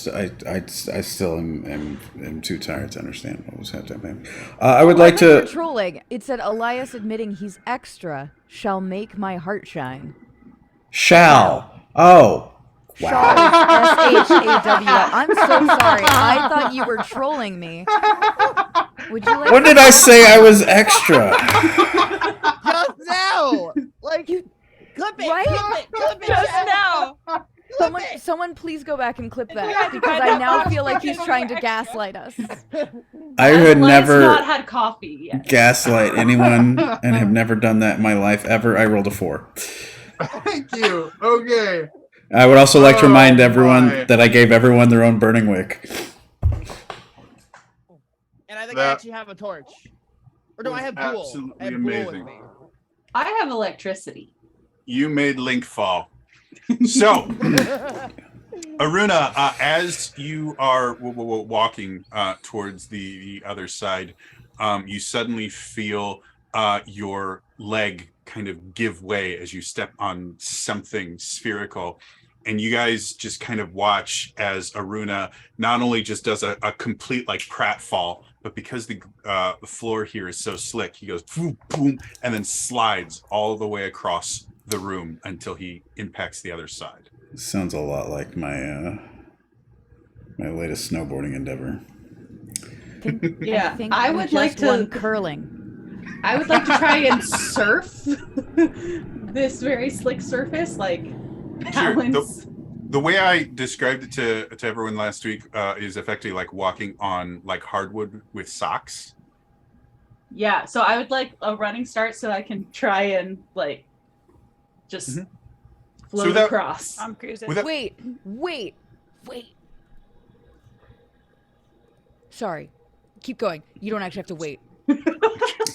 still am too tired to understand what was happening. I would like I thought you were to. trolling. It said Elias admitting he's extra shall make my heart shine. Shall. Oh. Shawl Wow. is S-H-A-W-L. I'm so sorry. I thought you were trolling me. Would you like? When did I say I was extra? Just now. Like You- clip it. Right? Clip it. Just Chad. now. Someone, please go back and clip Yeah, that because find I out now what's feel like he's fucking trying to extra. gaslight us. I I've had not never had coffee yet. gaslight anyone and have never done that in my life ever. I rolled a 4. thank you. Okay. I would also like to Oh, remind everyone my. that I gave everyone their own burning wick. And I think I That actually have a torch. Or do I was have Bool? absolutely I have Bool with amazing. me. I have electricity. You made Link fall. So, Aruna, as you are walking towards the other side, you suddenly feel your leg kind of give way as you step on something spherical. And you guys just kind of watch as Aruna not only just does a complete like pratfall, but because the floor here is so slick, he goes boom, boom, and then slides all the way across the room until he impacts the other side. Sounds a lot like my my latest snowboarding endeavor. Yeah, think I we would like just to- won curling. I would like to try and surf this very slick surface, like Sure. balance. The way I described it to everyone last week is effectively like walking on like hardwood with socks. Yeah, so I would like a running start so I can try and like just Mhm. float So that- across. I'm cruising. With that- Wait. Sorry. Keep going. You don't actually have to wait.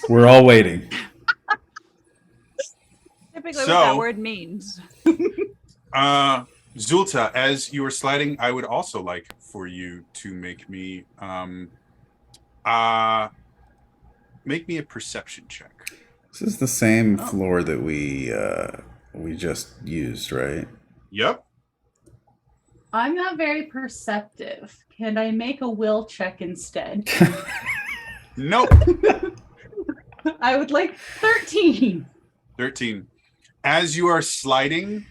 We're all waiting. Typically, So- what that word means. Zulta, as you are sliding, I would also like for you to make me make me a perception check. This is the same floor that we just used, right? Yep. I'm not very perceptive. Can I make a will check instead? Nope. I would like 13. 13. As you are sliding,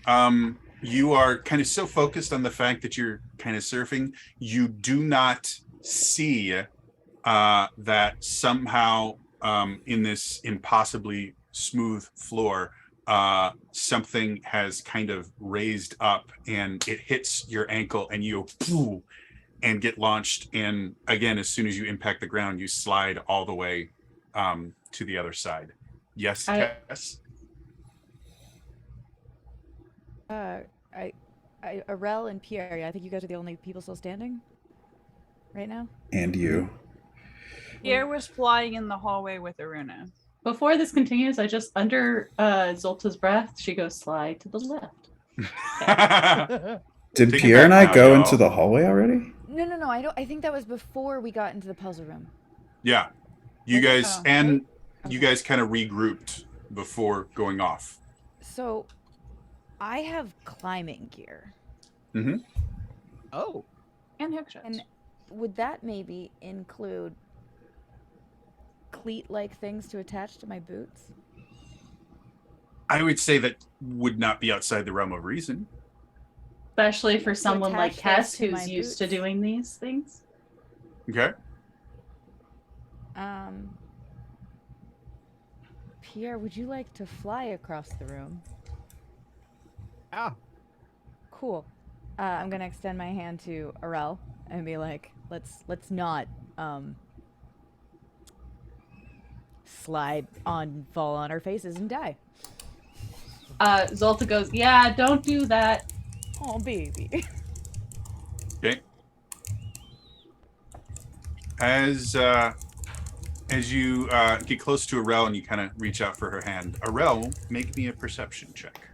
you are kind of so focused on the fact that you're kind of surfing, you do not see that somehow in this impossibly smooth floor, something has kind of raised up and it hits your ankle and you go, and get launched. And again, as soon as you impact the ground, you slide all the way to the other side. Yes, I- Cass? Arel and Pierre, I think you guys are the only people still standing right now. And you. Pierre was flying in the hallway with Aruna. Before this continues, I just under Zolta's breath, she goes slide to the left. Did Take it Pierre and back I now, go y'all. into the hallway already? No. I think that was before we got into the puzzle room. Yeah. You guys Oh, and right? you guys kind of regrouped before going off. So, I have climbing gear, Mm-hmm. Oh, And hook shots. and would that maybe include cleat-like things to attach to my boots? I would say that would not be outside the realm of reason. Especially for someone like attach those Kess to my who's used to boots. doing these things. Okay. Pierre, would you like to fly across the room? ah, Cool. I'm gonna extend my hand to Arel and be like, let's not slide on, fall on our faces and die. Zolta goes, yeah, don't do that. Oh baby. Okay. As you get close to Arel and you kind of reach out for her hand, Arel, make me a perception check.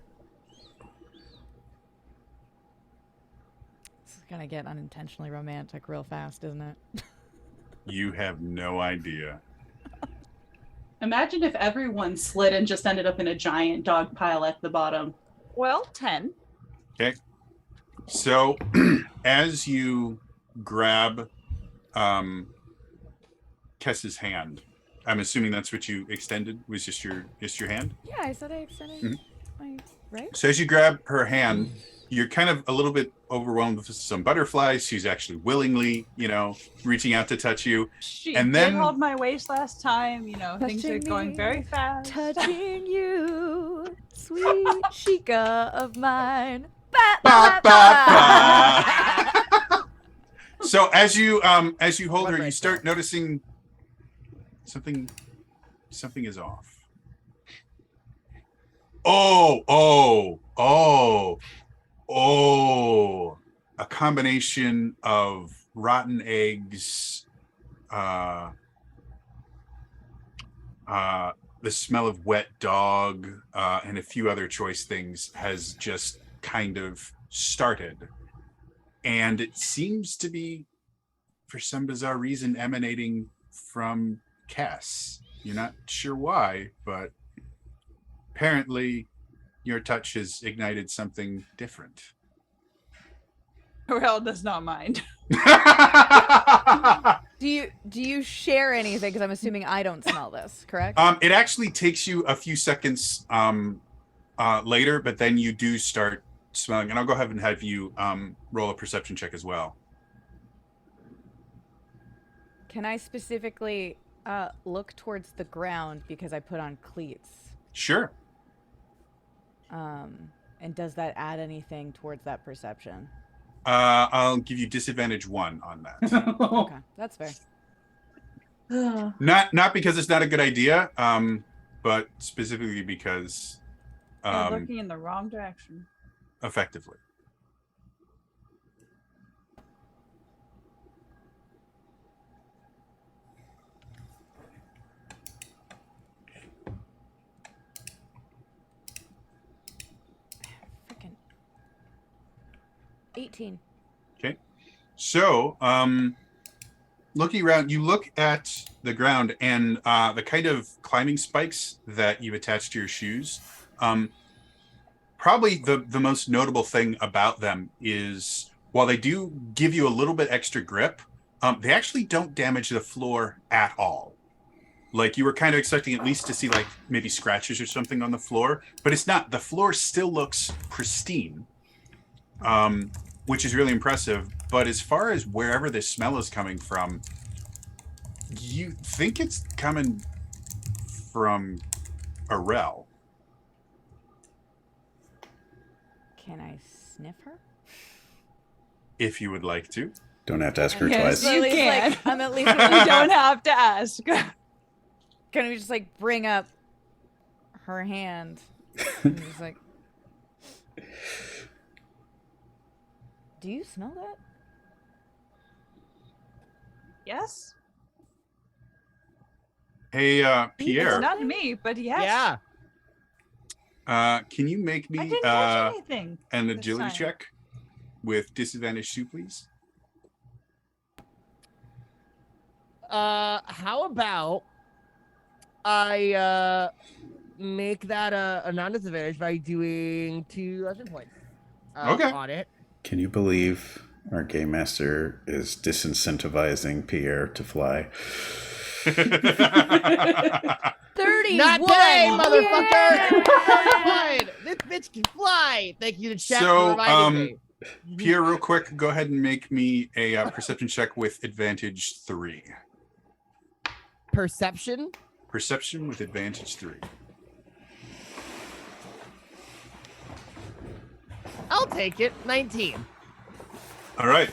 This is gonna get unintentionally romantic real fast, isn't it? You have no idea. Imagine if everyone slid and just ended up in a giant dog pile at the bottom. Well, 10. Okay. So as you grab Kess's hand, I'm assuming that's what you extended, was just your hand. Yeah, I said I extended Mhm. my right. So as you grab her hand, you're kind of a little bit overwhelmed with some butterflies. She's actually willingly, reaching out to touch you. She And did then- hold my waist last time. Things are Touching going me, very fast. Touching you, sweet chica of mine. Ba, Ba, ba, ba, ba. So as you hold One her, you right start now. noticing something is off. Oh, a combination of rotten eggs, the smell of wet dog, and a few other choice things has just kind of started. And it seems to be, for some bizarre reason, emanating from Cass. You're not sure why, but apparently your touch has ignited something different. Corel does not mind. Do you share anything? Because I'm assuming I don't smell this, correct? It actually takes you a few seconds later, but then you do start smelling. And I'll go ahead and have you roll a perception check as well. Can I specifically look towards the ground because I put on cleats? Sure. And does that add anything towards that perception? I'll give you disadvantage 1 on that. Okay, that's fair. Not because it's not a good idea, but specifically because You're looking in the wrong direction. effectively. Freaking 18. So, looking around, you look at the ground and the kind of climbing spikes that you've attached to your shoes. Probably the most notable thing about them is while they do give you a little bit extra grip, they actually don't damage the floor at all. Like you were kind of expecting at least to see like maybe scratches or something on the floor, but it's not. The floor still looks pristine, which is really impressive. But as far as wherever this smell is coming from, you think it's coming from Arel. Can I sniff her? If you would like to. Don't have to ask her Yes, twice. you Lily's can. like, I'm at least You don't have to ask. Can we just like bring up her hand? And just like, do you smell that? Yes. Hey, It's Pierre, not me, but yes. Yeah. can you make I me didn't touch anything. an this agility time. check with disadvantage 2, please? How about I make that a non-disadvantage by doing 2 lesson points. Okay. On it. Can you believe our game master is disincentivizing Pierre to fly? 31! Not today, motherfucker! Yeah! Fine. This bitch can fly. Thank you to chat So, for reminding me. Pierre, real quick, go ahead and make me a perception check with advantage 3. Perception. Perception with advantage 3. I'll take it. 19. All right.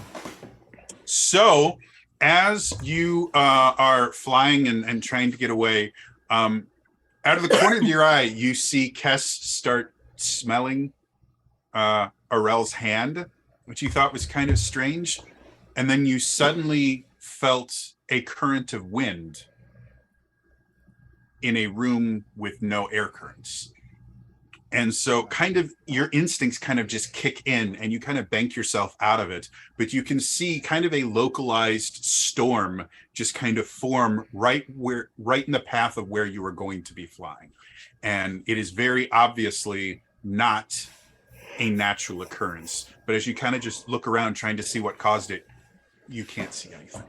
So, as you are flying and trying to get away, out of the corner of your eye, you see Kess start smelling Arel's hand, which you thought was kind of strange. And then you suddenly felt a current of wind in a room with no air currents. And so kind of your instincts kind of just kick in and you kind of bank yourself out of it. But you can see kind of a localized storm just kind of form right in the path of where you were going to be flying. And it is very obviously not a natural occurrence. But as you kind of just look around trying to see what caused it, you can't see anything.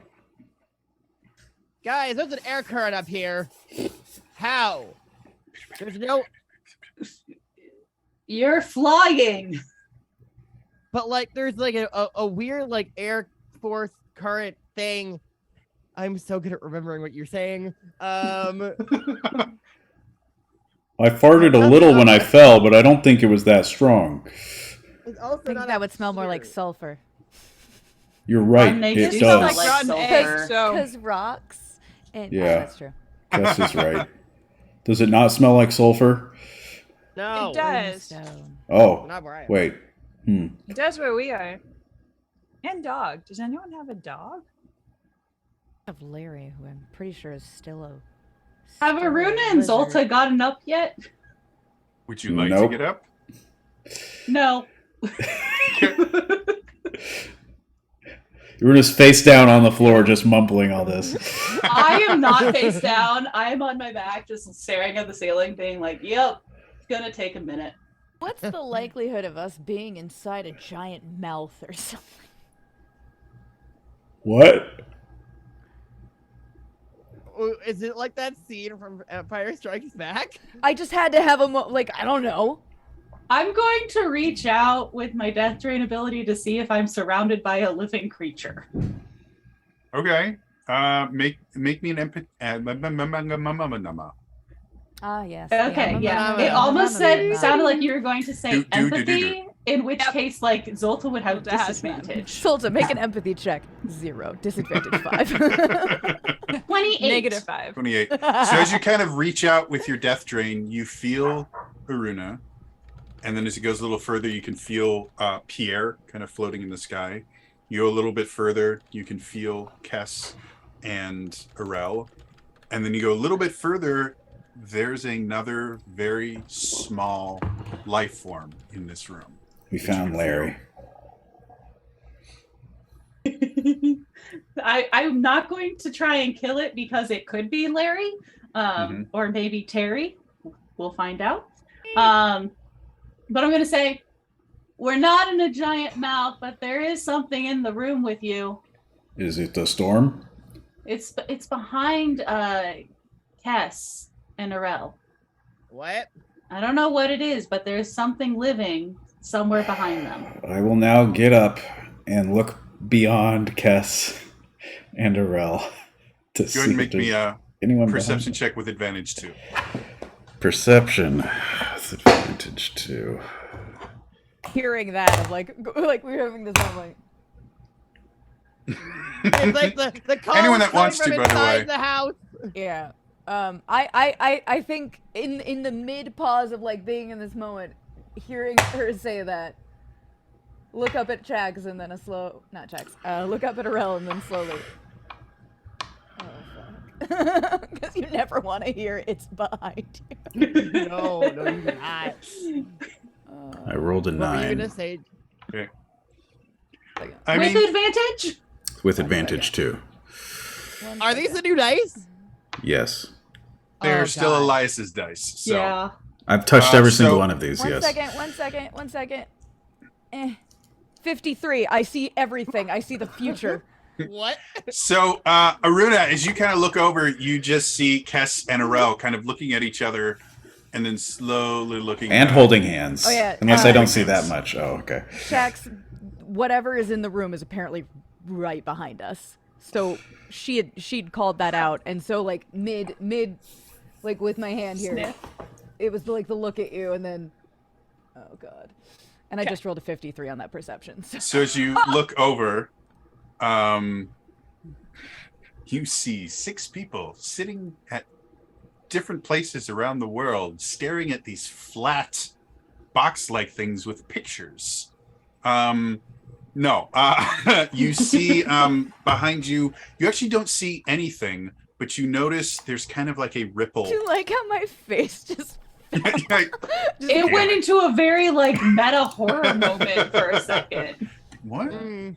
Guys, there's an air current up here. How? There's no... You're flying. But like, there's like a weird like air force current thing. I'm so good at remembering what you're saying. I farted a little when I fell, but I don't think it was that strong. It's also I think not that up would smell more like here. sulfur. You're right. Rotten eggs It do smell does. like rotten sulfur. eggs, so Because rocks and Yeah. that's true. Gus is right. Does it not smell like sulfur? No, it does. Stone. Oh, not Brian. wait. It does where we are. And dog. Does anyone have a dog? I have Larry, who I'm pretty sure is still a. Have still a Aruna and lizard. Zolta gotten up yet? Would you like Nope. to get up? No. You were just face down on the floor, just mumbling all this. I am not face down. I am on my back, just staring at the ceiling, being like, yep, it's gonna take a minute. What's the likelihood of us being inside a giant mouth or something? What? Is it like that scene from Empire Strikes Back? I just had to have a like I don't know. I'm going to reach out with my death drain ability to see if I'm surrounded by a living creature. Okay. Make me an empathy. Ah yes. Okay, yeah. It almost sounded like you were going to say empathy, in which case, like, Zolta would have Zolta has none. disadvantage. Zolta, make an empathy check. 0. Disadvantage 5. 28. -5. 28. So as you kind of reach out with your death drain, you feel Aruna. And then as it goes a little further, you can feel Pierre kind of floating in the sky. You go a little bit further, you can feel Kess and Arel. And then you go a little bit further, there's another very small life form in this room. We found Larry. I'm not going to try and kill it because it could be Larry, or maybe Terry. We'll find out. But I'm going to say, we're not in a giant mouth, but there is something in the room with you. Is it the storm? It's behind Kess and Arel. What? I don't know what it is, but there's something living somewhere behind them. I will now get up and look beyond Kess and Arel to Go see ahead and if make me there's a anyone perception behind. check with advantage 2. Perception. With advantage 2. Hearing that, I'm like we're having this. I'm like, It's like the call Anyone that coming wants from to, by the inside way. the house. yeah. I think in the mid pause of like being in this moment, hearing her say that, look up at Chax and then not Chax. Look up at Arel and then slowly. Oh fuck! Because you never want to hear it's behind you. No, you do not. I rolled a What were you 9 gonna say? I With mean, advantage? with advantage too. Are these the new dice? Yes, they're Oh, still God. Elias's dice. So. Yeah. I've touched every so- single one of these. One Yes. second. 53. I see everything. I see the future. What? So, Aruna, as you kind of look over, you just see Kess and Arel kind of looking at each other, and then slowly looking And back. holding hands. Oh, yeah, Unless I don't holding see that hands. much. Oh, okay. Shax, whatever is in the room is apparently right behind us. So she'd called that out, and so like mid, like with my hand here, Sniff. it was like the look at you, and then, oh god, and I Okay. just rolled a 53 on that perception. So. So as you look over, you see 6 people sitting at different places around the world, staring at these flat box-like things with pictures. No, you see behind you, you actually don't see anything, but you notice there's kind of like a ripple. Do you like how my face just? Like, just It went into a very like meta horror moment for a second. what? Mm.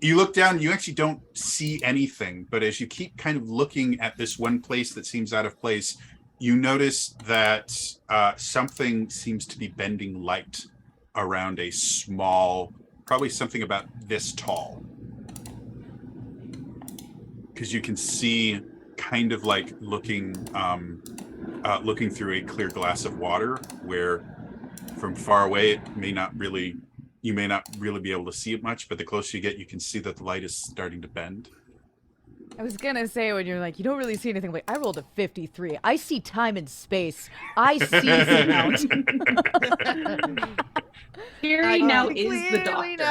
You look down, you actually don't see anything, but as you keep kind of looking at this one place that seems out of place, you notice that something seems to be bending light around a small, probably something about this tall. Because you can see kind of like looking through a clear glass of water, where from far away you may not really be able to see it much, but the closer you get, you can see that the light is starting to bend. I was gonna say when you're like, you don't really see anything. Like I rolled a 53. I see time and space. I see sound. Fury now is the doctor.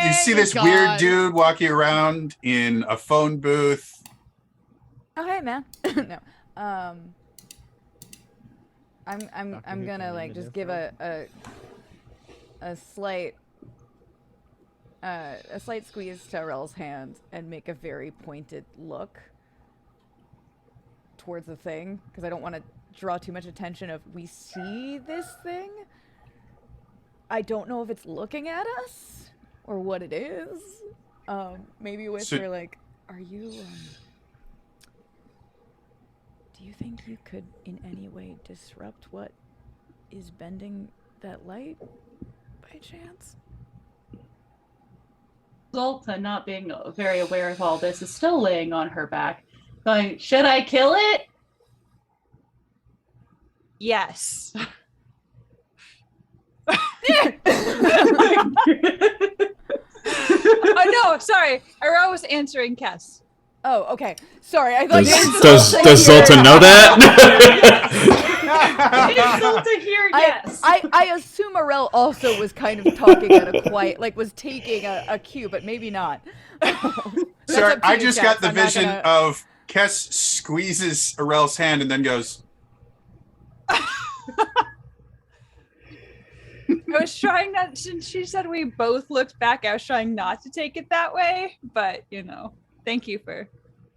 You see this weird dude walking around in a phone booth. Oh hey man. No. I'm gonna like just give a slight squeeze to Rel's hand and make a very pointed look towards the thing because I don't want to draw too much attention if we see this thing. I don't know if it's looking at us or what it is. Maybe whisper like, "Are you? Do you think you could in any way disrupt what is bending that light by chance?" Zolta, not being very aware of all this, is still laying on her back, going, "Should I kill it?" Yes. Oh no, sorry. Arel was answering Kess. Oh, okay. Sorry, I thought Does Zoltan know that? It's Zolta here, yes. I assume Arel also was kind of talking at a quiet, like was taking a cue, but maybe not. That's Sorry, up to I you, just Jax. got the I'm not vision gonna- of Kess squeezes Arel's hand and then goes, I was trying not, since she said we both looked back, I was trying not to take it that way, but you know, thank you for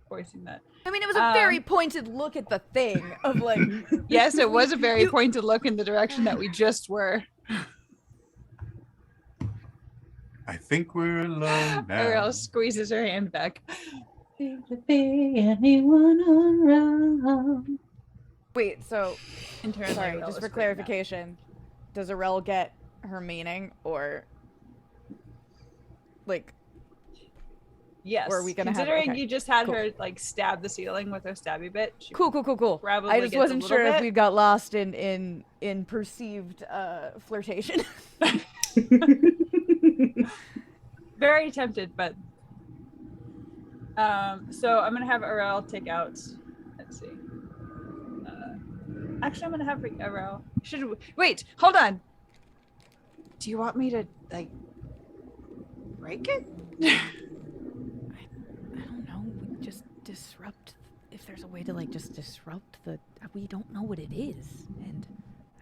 voicing that. I mean, it was a very pointed look at the thing of like. Yes, it was a very You- pointed look in the direction that we just were. I think we're alone now. Arel squeezes her hand back. Seems to be anyone around. Wait, so Internally, sorry, Arel just was for freaking out. clarification, does Arel get her meaning or like? Yes. Or are we gonna have- Considering okay, you just had cool. her like stab the ceiling with her stabby bit. She Cool. Probably I just gets a wasn't little sure if bit. we got lost in perceived flirtation. Very tempted, but so I'm gonna have Arel take out. Let's see. Actually, I'm gonna have Arel. Wait? Hold on. Do you want me to like break it? I don't know. We just disrupt if if there's a way to like just disrupt the. We don't know what it is, and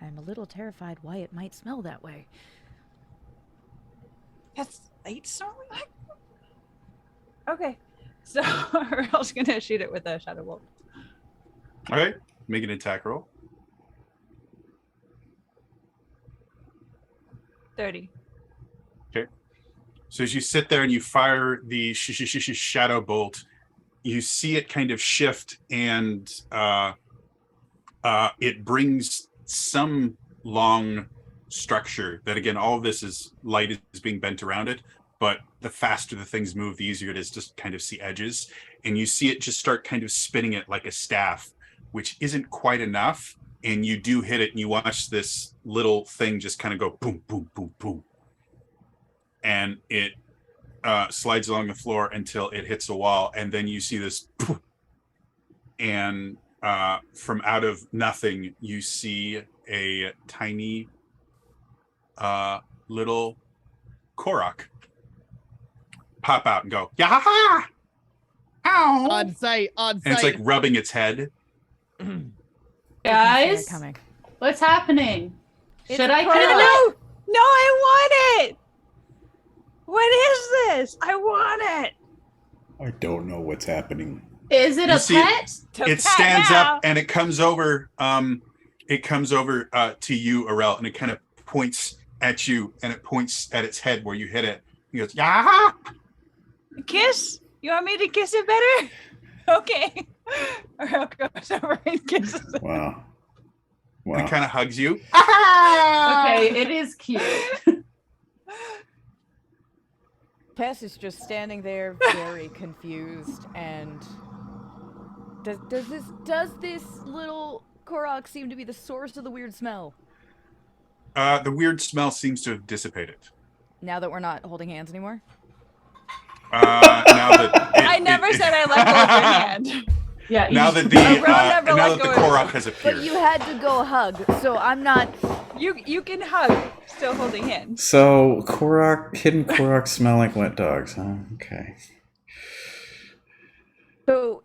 I'm a little terrified why it might smell that way. That's light snowing. Okay, so Earl's gonna shoot it with a shadow bolt. All right, make an attack roll. 30. So as you sit there and you fire the shadow bolt, you see it kind of shift, and it brings some long structure that, again, all of this is light is being bent around it, but the faster the things move, the easier it is to kind of see edges. And you see it just start kind of spinning it like a staff, which isn't quite enough. And you do hit it, and you watch this little thing just kind of go boom, boom, boom, boom. And it slides along the floor until it hits a wall, and then you see this poof, and from out of nothing you see a tiny little Korok pop out and go yaha, ow, On site. and it's like rubbing its head. Guys, Coming. what's happening? It's Should a I Korok. kill it? No, no, I want it. What is this? I want it. I don't know what's happening. Is it You a see it- pet? To It pet stands now. up and it comes over. It comes over to you, Arel, and it kind of points at you, and it points at its head where you hit it. He goes, "Yeah." Kiss? You want me to kiss it better? Okay. Earl goes over and kisses it. Wow. And it Wow. kind of hugs you. Okay, it is cute. Tess is just standing there, very confused, and does this little Korok seem to be the source of the weird smell? The weird smell seems to have dissipated. Now that we're not holding hands anymore? Now that I never said I let go of your hand. Yeah. Now you- that the Never let now that the go of Korok has But appeared. you had to go hug, so I'm not. You can hug, still holding hands. So hidden Korok smell like wet dogs, huh? Okay. So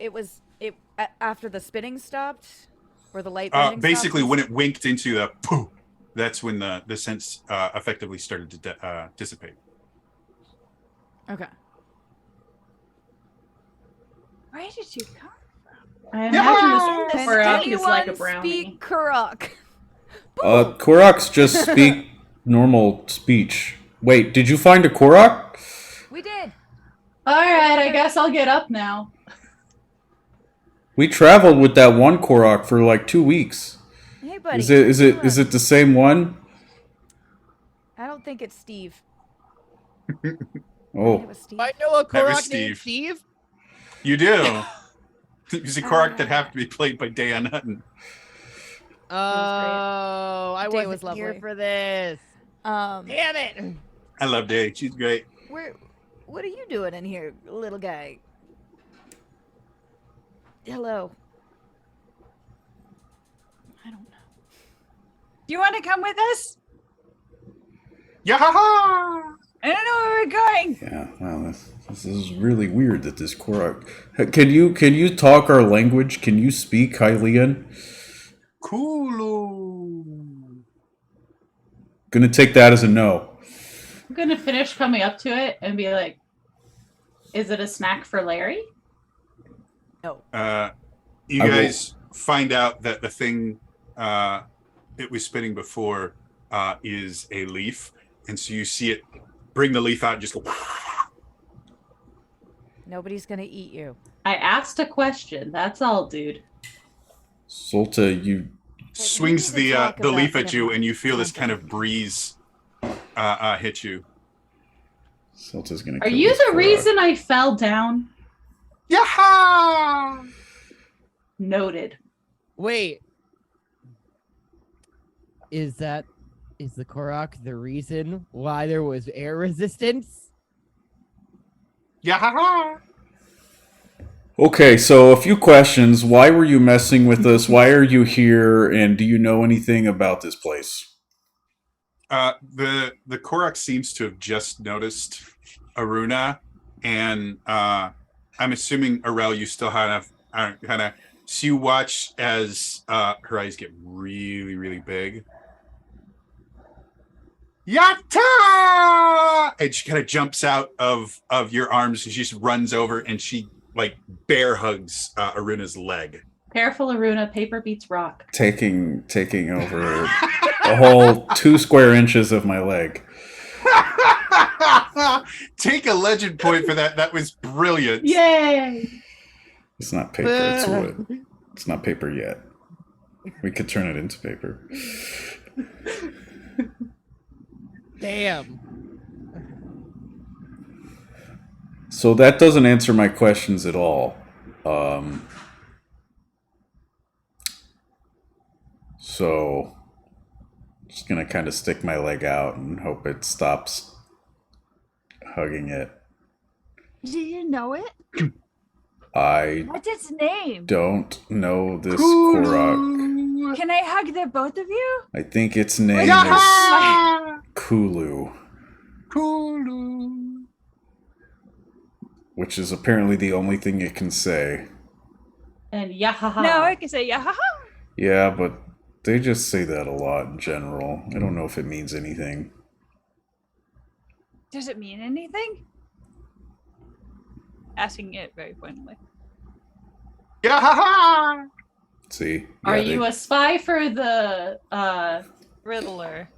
after the spinning stopped, or the light bending Basically, stopped? when it winked into the pooh, that's when the sense effectively started to dissipate. Okay. Where did you come? I imagine this Can Korok is like a anyone brownie. speak Korok? Koroks just speak normal speech. Wait, did you find a Korok? We did. All right, I guess I'll get up now. We traveled with that one Korok for like 2 weeks. Hey, buddy. Is it the same one? I don't think it's Steve. Oh, It was Steve. I know a That was Korok named Steve. Steve. You do. He's a Korok that happened to be played by Dayan Hutton. Oh, I Day wasn't was here lovely. for this. Damn it. I love Day. She's great. What are you doing in here, little guy? Hello. I don't know. Do you want to come with us? Yaha! I don't know where we're going. yeah. Wow, this is really weird that this Korok. Can you talk our language? Can you speak Hylian? Kulu. Gonna take that as a no. I'm gonna finish coming up to it and be like, "Is it a snack for Larry?" No. You I will- guys find out that the thing it was spinning before is a leaf, and so you see it bring the leaf out and just go. Nobody's gonna eat you. I asked a question. That's all, dude. Solta, you Swings we need to talk the leaf about at you, and you feel this something. kind of breeze hit you. Solta's gonna. Are kill you this the Korok. reason I fell down? Yaha! Noted. Wait. Is the Korok the reason why there was air resistance? Yaha! Okay, so a few questions. Why were you messing with us? Why are you here? And do you know anything about this place? The Korok seems to have just noticed Aruna, and I'm assuming Arel, you still have kind of So you watch as her eyes get really, really big. Yatta! And she kind of jumps out of your arms and she just runs over and she like bear hugs Aruna's leg. Careful, Aruna. Paper beats rock. Taking over a whole 2 square inches of my leg. Take a legend point for that. That was brilliant. Yay! It's not paper, it's wood. It's not paper yet. We could turn it into paper. Damn. So that doesn't answer my questions at all. So just gonna kind of stick my leg out and hope it stops hugging it. Do you know it? I What's its name? don't know this Korok. Can I hug the both of you? I think its name is Yaha! Kulu, Kulu. which is apparently the only thing it can say. And yahaha. No, I can say yeah. Yeah, but they just say that a lot in general. I don't know if it means anything. Does it mean anything? Asking it very pointedly. Yaha! See? Are Yeah, you a spy for the Riddler.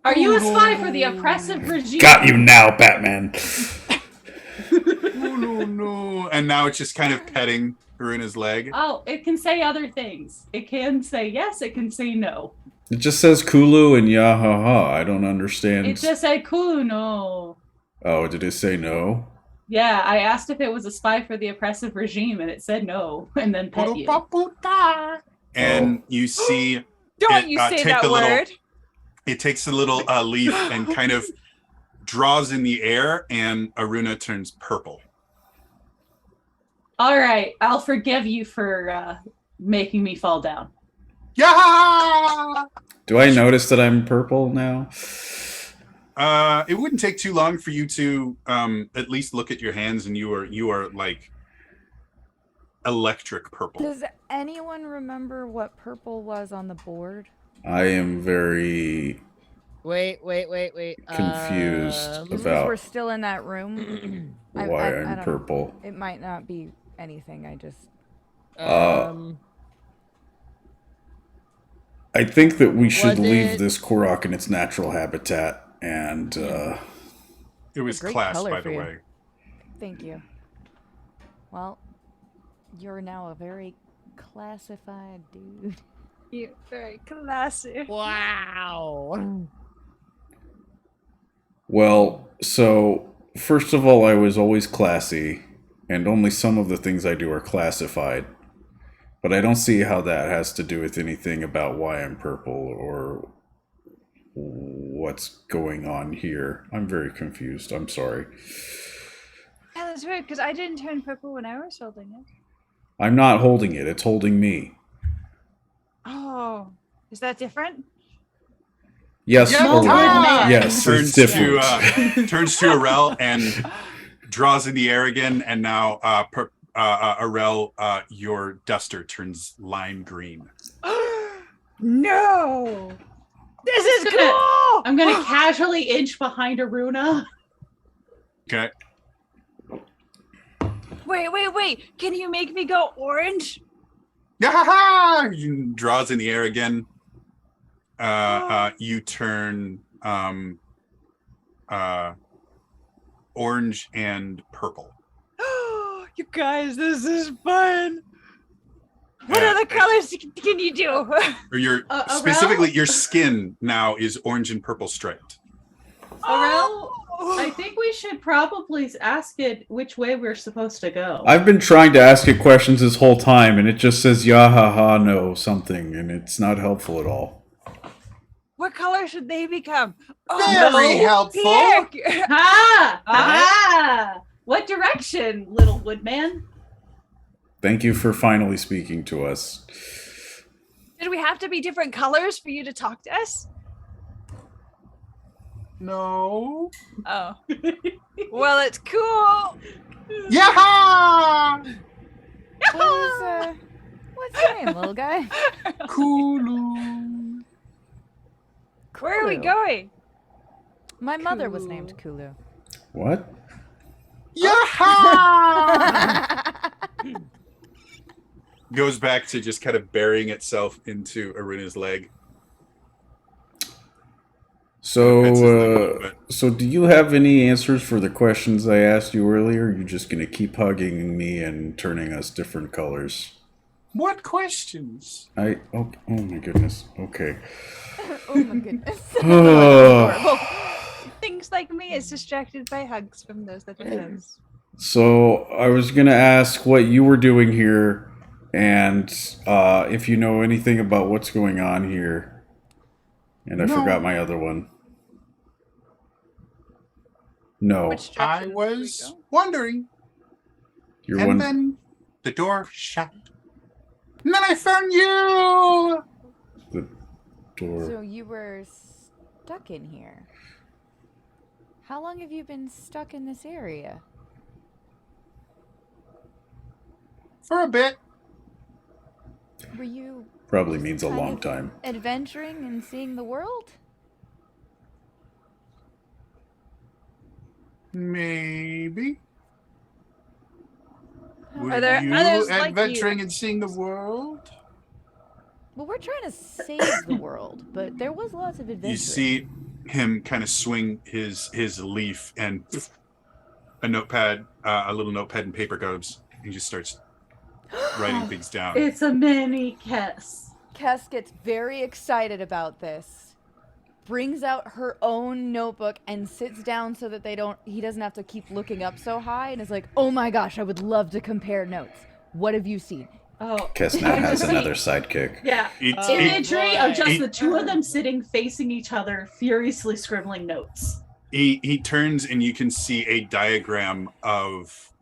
Are you a spy for the oppressive regime? Got you now, Batman. No. And now it's just kind of petting Aruna's leg. Oh, it can say other things. It can say yes, it can say no. It just says Kulu and Yahaha. I don't understand. It just said Kuno. Oh, did it say no? Yeah, I asked if it was a spy for the oppressive regime and it said no, and then pet you. And you see Don't you say take that the little- word. it takes a little leaf and kind of draws in the air, and Aruna turns purple. All right, I'll forgive you for making me fall down. Yeah. Do I notice that I'm purple now? It wouldn't take too long for you to at least look at your hands, and you are like electric purple. Does anyone remember what purple was on the board? I am very Wait. confused Because about we're still in that room. why I I'm don't- purple. It might not be anything. I just. I think that we should Was leave it- this Korok in its natural habitat, and It was great class, color by for the you. way. Thank you. Well, you're now a very classified dude. You very classy. Wow. well, so first of all, I was always classy, and only some of the things I do are classified. But I don't see how that has to do with anything about why I'm purple or what's going on here. I'm very confused. I'm sorry. Yeah, that's weird because I didn't turn purple when I was holding it. I'm not holding it. It's holding me. Oh, is that different? Yes. Yeah, or- man. yes, Turns it's different. to turns to Arel and draws in the air again, and now Arel, your duster turns lime green. No. This is I'm gonna- cool. I'm gonna casually inch behind Aruna. Okay. Wait. Can you make me go orange? Yeah, draws in the air again. You turn orange and purple. You guys, this is fun. What Yeah. other colors can you do? Or your Arel? specifically your skin now is orange and purple striped. Arel, I think we should probably ask it which way we're supposed to go. I've been trying to ask it questions this whole time, and it just says yahaha no something, and it's not helpful at all. What color should they become? Very helpful. Pink. Ha! Ha! What direction, little woodman? Thank you for finally speaking to us. Did we have to be different colors for you to talk to us? No. Oh. Well, it's cool. Yeah! What's your name, little guy? Kulu. Where are we Kulu. going? My mother was named Kulu. What? Yeah! Goes back to just kind of burying itself into Aruna's leg. Pets his leg a little So, bit. so do you have any answers for the questions I asked you earlier? Or are you just gonna keep hugging me and turning us different colors? What questions? Oh my goodness. Okay. Oh my goodness. Oh. Things like me is distracted by hugs from those that it knows. So I was gonna ask what you were doing here, and if you know anything about what's going on here. And I No. forgot my other one. No, Which I direction was should we go? wondering, you're and one. then the door shut. And then I found you! The door. So you were stuck in here. How long have you been stuck in this area? For a bit. Were you Probably means a kind long of time. adventuring and seeing the world? Maybe. Were Are there you others like adventuring you? and seeing the world? Well, we're trying to save the world, but there was lots of adventure. You see him kind of swing his leaf, and a notepad, a little notepad and paper goes. He just starts writing things down. It's a mini Kess. Cass gets very excited about this, brings out her own notebook and sits down so that he doesn't have to keep looking up so high, and is like, "Oh my gosh, I would love to compare notes. What have you seen?" Oh, Kess now I has just another see- sidekick. Yeah. It's- Oh, Imagery boy. of just It- the two of them sitting facing each other, furiously scribbling notes. He turns, and you can see a diagram of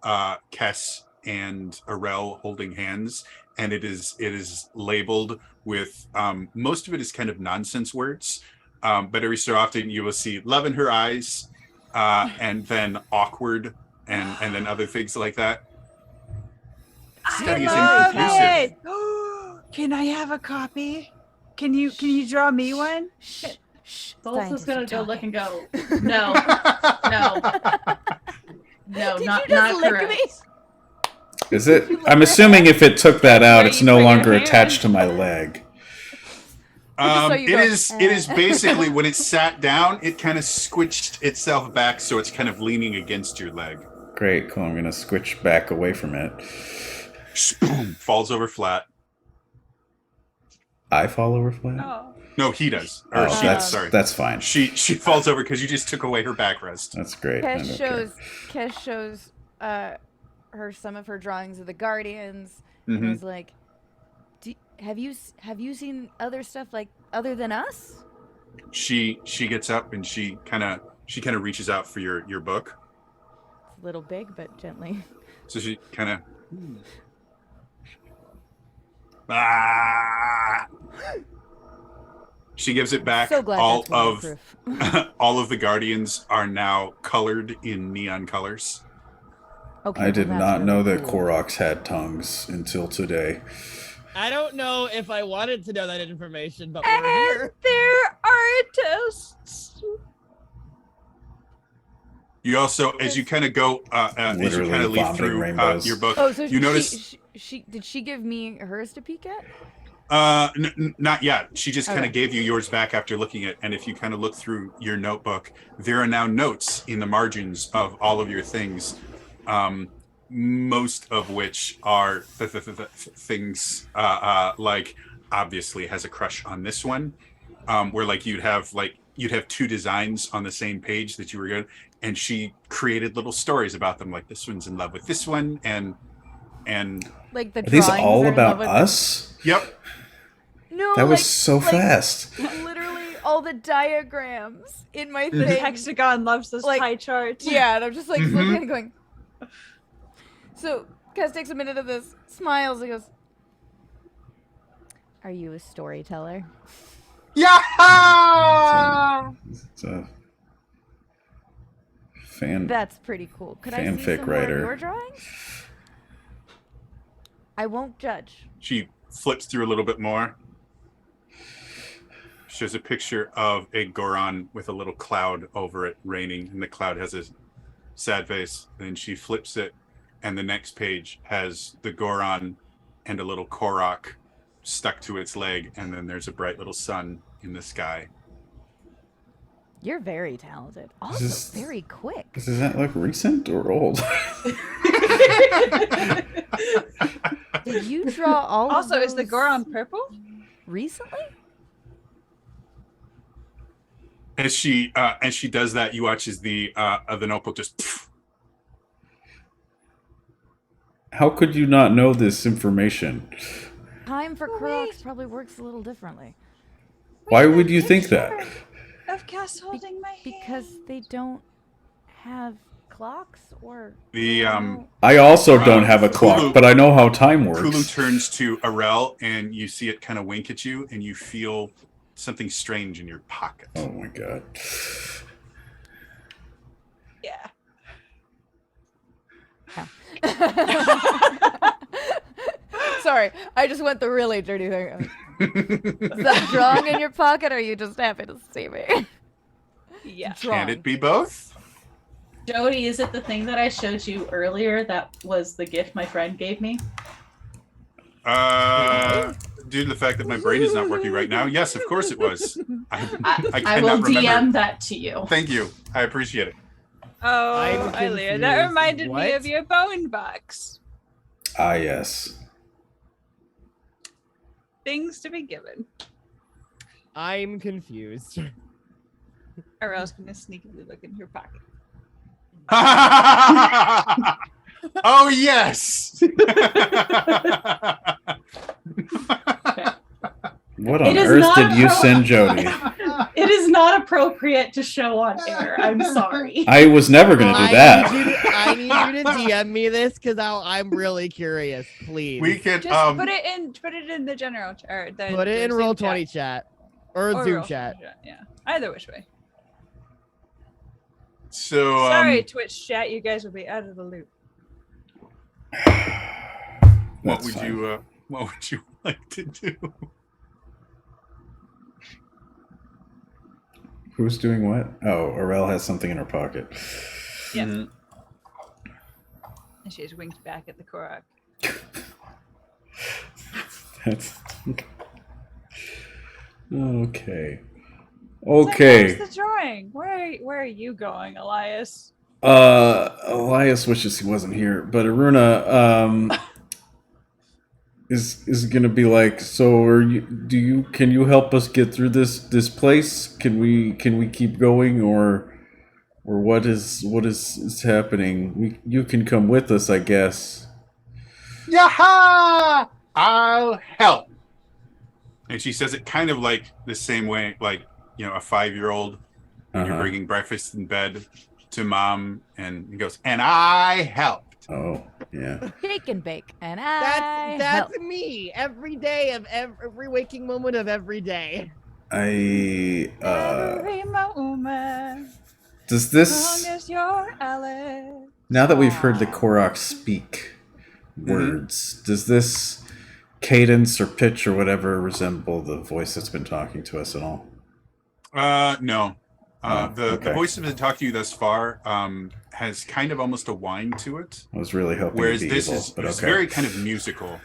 Kess and Arel holding hands, and it is labeled with most of it is kind of nonsense words, but every so often you will see love in her eyes, and then awkward, and then other things like that. Stunning is love inconclusive. it. Can I have a copy? Can you draw me one? Shh, shh. Bolsa's scientists gonna are go look talking. and go, no, no, no, Did not you just lick correct. me? Is it? You lick I'm her assuming hand? if it took that out, Wait it's for no your longer hand. attached to my leg. saw you go, It is basically when it sat down, it kind of squished itself back, so it's kind of leaning against your leg. Great, cool. I'm gonna switch back away from it. Falls over flat. I fall over flat. Oh. No, he does. Or Oh, she that's does, sorry. that's fine. She falls over because you just took away her backrest. That's great. I don't care. Kesh shows her some of her drawings of the Guardians, and Mhm. was like, have you seen other stuff like other than us?" She gets up and she kind of reaches out for your book. It's a little big, but gently. So she kind of ah! She gives it back. So glad all that's of waterproof. all of the Guardians are now colored in neon colors. Okay, I did well, not that's know really that cool. Koroks had tongues until today. I don't know if I wanted to know that information, but And we're here. there are artists. You also, as you kind of go, as you Literally kind of leaf vomiting through rainbows. your book, Oh, so you notice. she did she give me hers to peek at? Not yet. She just kind Okay. of gave you yours back after looking at. And if you kind of look through your notebook, there are now notes in the margins of all of your things. Most of which are things like obviously has a crush on this one, where like you'd have two designs on the same page that you were good, and she created little stories about them, like this one's in love with this one, and Like the Are these drawings all are in about love with us? yep. No, That was like- so like, fast. Literally all the diagrams in my Mhm. The thing. hexagon loves this Like, pie chart. Yeah, and I'm just like Mhm. looking and going. So Kaz takes a minute of this, smiles, and goes, "Are you a storyteller?" Yeah. It's a That's pretty cool. Could I see Fanfic some more of writer. your drawings? I won't judge. She flips through a little bit more. Shows a picture of a Goron with a little cloud over it raining, and the cloud has a sad face. Then she flips it, and the next page has the Goron and a little Korok stuck to its leg, and then there's a bright little sun in the sky. You're very talented. Also, This- very quick. Does that look recent or old? Did you draw all of Also, is the those Goron purple? recently? As she does that, you watch as the notebook just. How could you not know this information? Time for Oh, Koroks wait. probably works a little differently. Why Where's would the you think that? picture Of Cass holding my hand. Because they don't have clocks or The, I also don't have a clock, Kulu- but I know how time works. Kulu turns to Arel, and you see it kind of wink at you, and you feel something strange in your pocket. Oh my god. Yeah. Sorry, I just went the really dirty thing. Is that drawing in your pocket, or are you just happy to see me? Yeah. Can it be both? Jody, is it the thing that I showed you earlier that was the gift my friend gave me? Due to the fact that my brain is not working right now, yes, of course it was. I I will cannot DM remember. that to you. Thank you. I appreciate it. Oh, I'm Ilya, that confused. reminded me What? of your bone box. Ah, yes. Things to be given. I'm confused. Or else gonna sneakily look in your pocket. Oh yes. What It on is earth not did you pro- send Jody? It is not appropriate to show on air. I'm sorry. I was never going to do that. I need you to DM me this because I'm really curious. Please We can Just put it in the general chat. Or the, put it the in Zoom Roll chat. 20 chat or Or Zoom Roll chat. 20 Yeah. Either which way. so Sorry, Twitch chat, you guys will be out of the loop. what That's would fine. you what would you like to do? Who's doing what? Oh, Arel has something in her pocket. Yep. Mhm. And she's winked back at the Korok. That's okay. So Okay. where's the drawing? Where are you going, Elias? Elias wishes he wasn't here, but Aruna is gonna be like, so can you help us get through this place? Can we keep going, or what is happening? You can come with us, I guess. Yaha! I'll help. And she says it kind of like the same way, like, you know, a 5-year-old when you're Uh-huh. bringing breakfast in bed to mom, and he goes, and I helped. Oh, yeah. Shake and bake, and I That's help. me every day of every waking moment of every day. Every moment, Does as this, long as you're Alex. now that we've heard the Korok speak words, does this cadence or pitch or whatever resemble the voice that's been talking to us at all? No. Oh, The okay. voice that's been talking to you thus far has kind of almost a whine to it, I was really hoping whereas to be this evil, is but it's okay. very kind of musical.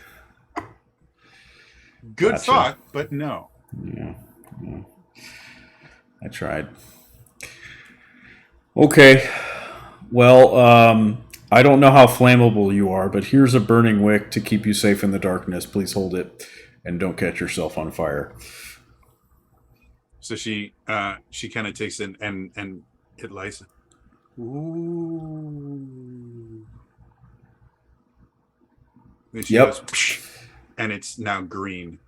Good Gotcha. thought, but no. Yeah. I tried. Okay. Well, I don't know how flammable you are, but here's a burning wick to keep you safe in the darkness. Please hold it and don't catch yourself on fire. So she kind of takes it and it lights. Ooh. Then she Yep. goes, "Psh," and it's now green.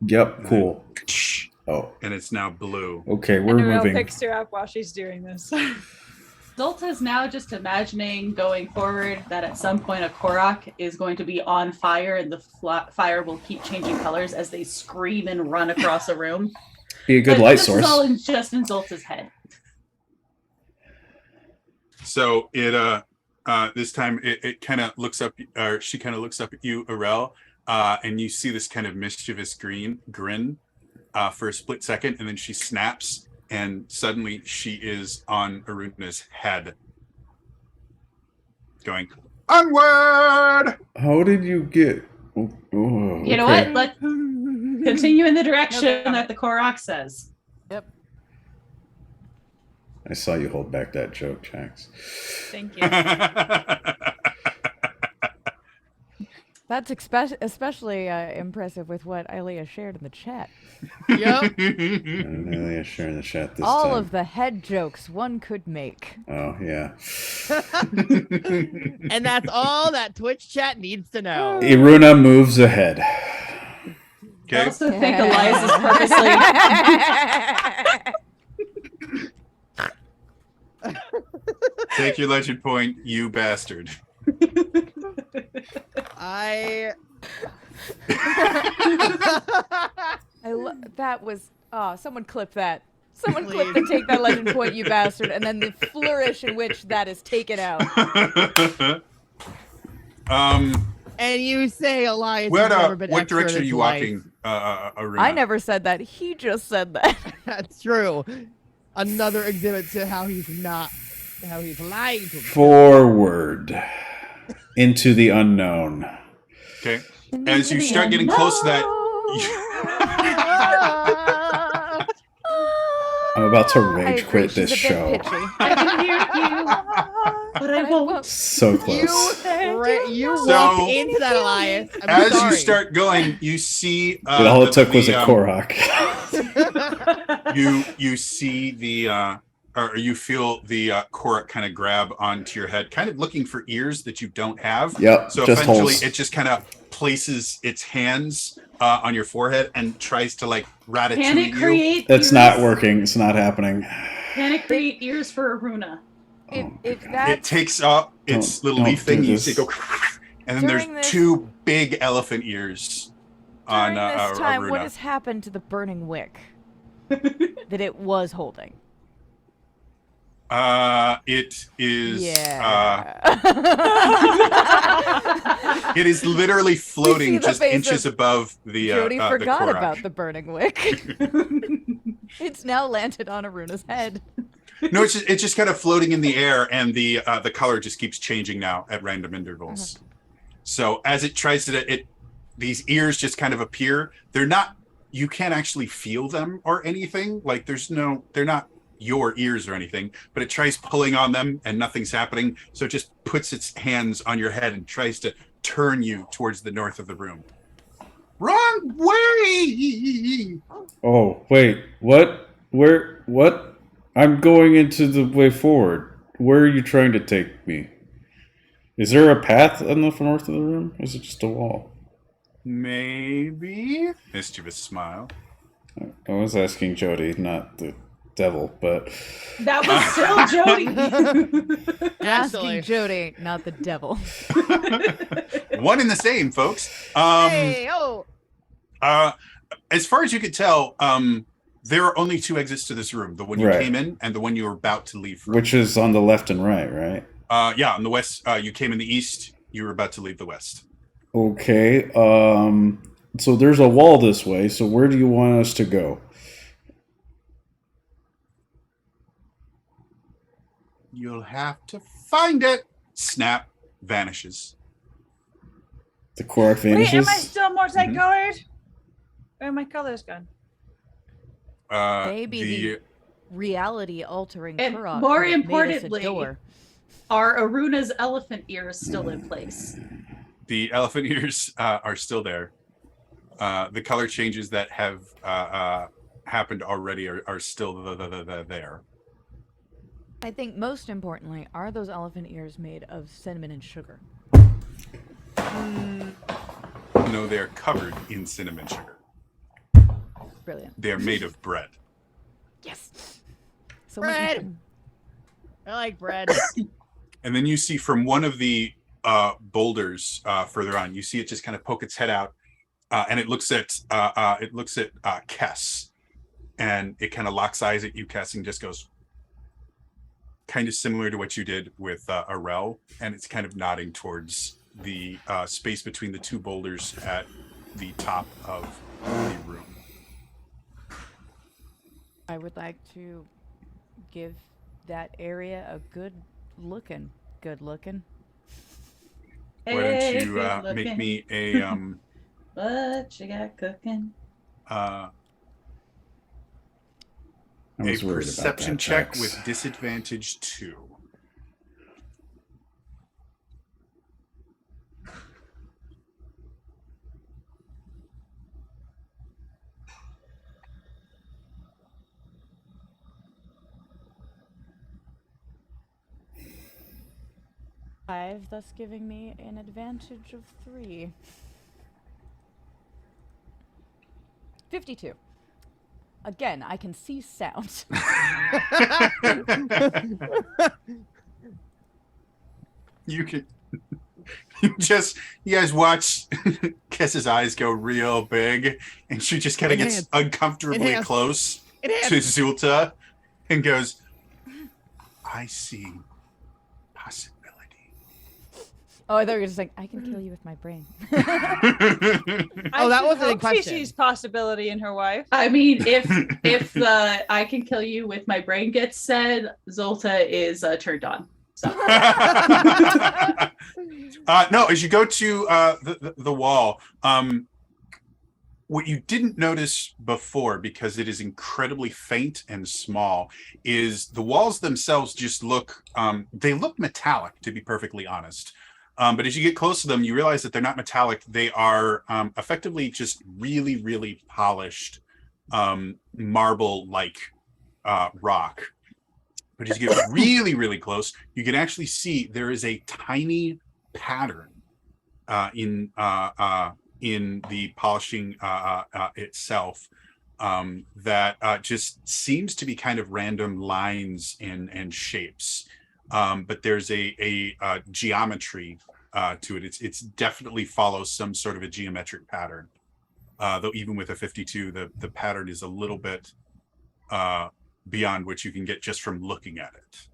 Yep, cool. Psh, Oh, and it's now blue. okay, we're And Arel moving. picks her up while she's doing this. Zolta's now just imagining going forward that at some point a Korok is going to be on fire and the fire will keep changing colors as they scream and run across a room. Be a good But light this source. is all just in Zolta's head. So it this time it kind of looks up, or she kind of looks up at you, Arel, and you see this kind of mischievous grin for a split second, and then she snaps, and suddenly she is on Aruna's head, going onward. How did you get? Oh, You know what? Let's continue in the direction that the Korok says. I saw you hold back that joke, Jax. Thank you. That's especially impressive with what Ilea shared in the chat. Yep. And Amelia sharing the chat this All time. of the head jokes one could make. Oh yeah. And that's all that Twitch chat needs to know. Iruna moves ahead. I Okay. also think Elias is purposely. Take your legend point, you bastard. I That was someone clip that. Someone clip the take that legend point, you bastard, and then the flourish in which that is taken out. and you say Elias What has never been what extra in direction are his you life. walking, Aruna? I never said that. He just said that. That's true. Another exhibit to how he's lying to me. Forward into the unknown. Okay. As you start getting close to that, I'm about to I rage agree, quit she's this a bit show. pitchy. I can hear you, but I won't. So close. You So- walked into that, Elias. I'm as sorry. you start going, you see All it took was a um, Korok. you see the or you feel the Korok kind of grab onto your head, kind of looking for ears that you don't have. Yep, So just eventually holes. it just kind of places its hands on your forehead and tries to like Can it ratatouille you. create? It's ears? not working. It's not happening. Can it create ears for Aruna? If It that's takes up its little don't leaf thing. do You this. see it go, and then During there's this- two big elephant ears on during this time, what Aruna. has happened to the burning wick that it was holding? It is. Yeah. It is literally floating the just face inches of above the. Jody the forgot Korok. about the burning wick. It's now landed on Aruna's head. No, it's just kind of floating in the air, and the color just keeps changing now at random intervals. So as it tries to, these ears just kind of appear. They're not. You can't actually feel them or anything. Like they're not your ears or anything. But it tries pulling on them, and nothing's happening. So it just puts its hands on your head and tries to turn you towards the north of the room. Wrong way. Oh, wait. What? Where? What? I'm going into the way forward. Where are you trying to take me? Is there a path on the north of the room? Or is it just a wall? Maybe. Mischievous smile. I was asking Jody, not the devil, but That was still Jody. Asking Jody, not the devil. One and the same, folks. Hey, oh. As far as you could tell, there are only two exits to this room: the one you Right. came in and the one you were about to leave from. which is on the left and right, right? Yeah, on the west. You came in the east. You were about to leave the west. Okay. So there's a wall this way. So where do you want us to go? You'll have to find it. Snap. Vanishes. The Korok Wait, vanishes. am I still multicolored? Where are my colors gone? Maybe the reality altering And Kurok more could have made us a importantly- door. Are Aruna's elephant ears still in place? The elephant ears are still there. The color changes that have happened already are still there. I think most importantly, are those elephant ears made of cinnamon and sugar? No, they're covered in cinnamon sugar. Brilliant. They're made of bread. Yes. So much Bread. fun. I like bread. And then you see from one of the boulders further on, you see it just kind of poke its head out, and it looks at Kess, and it kind of locks eyes at you, Kess, and just goes, kind of similar to what you did with Arel, and it's kind of nodding towards the space between the two boulders at the top of the room. I would like to give that area a good looking. Why don't Hey, you good make looking. me a What you got cooking? I a was worried about perception that, check Jax. with disadvantage 2. Five, thus giving me an advantage of 3. 52. Again, I can see sound. You can you guys watch Kess's eyes go real big, and she just kind of gets Enhance. uncomfortably Enhance. close Enhance. to Zulta and goes, I see possibility. Oh, I thought you were just like, I can kill you with my brain. Oh, that wasn't in She question. sees possibility in her wife. I mean, if the I can kill you with my brain gets said, Zolta is turned on. So No, as you go to the wall, what you didn't notice before, because it is incredibly faint and small, is the walls themselves just look they look metallic, to be perfectly honest. But as you get close to them, you realize that they're not metallic. They are effectively just really, really polished marble-like rock. But as you get really, really close, you can actually see there is a tiny pattern in the polishing itself that just seems to be kind of random lines and shapes. But there's a geometry to it. It's definitely follows some sort of a geometric pattern. Though even with a 52, the pattern is a little bit beyond what you can get just from looking at it.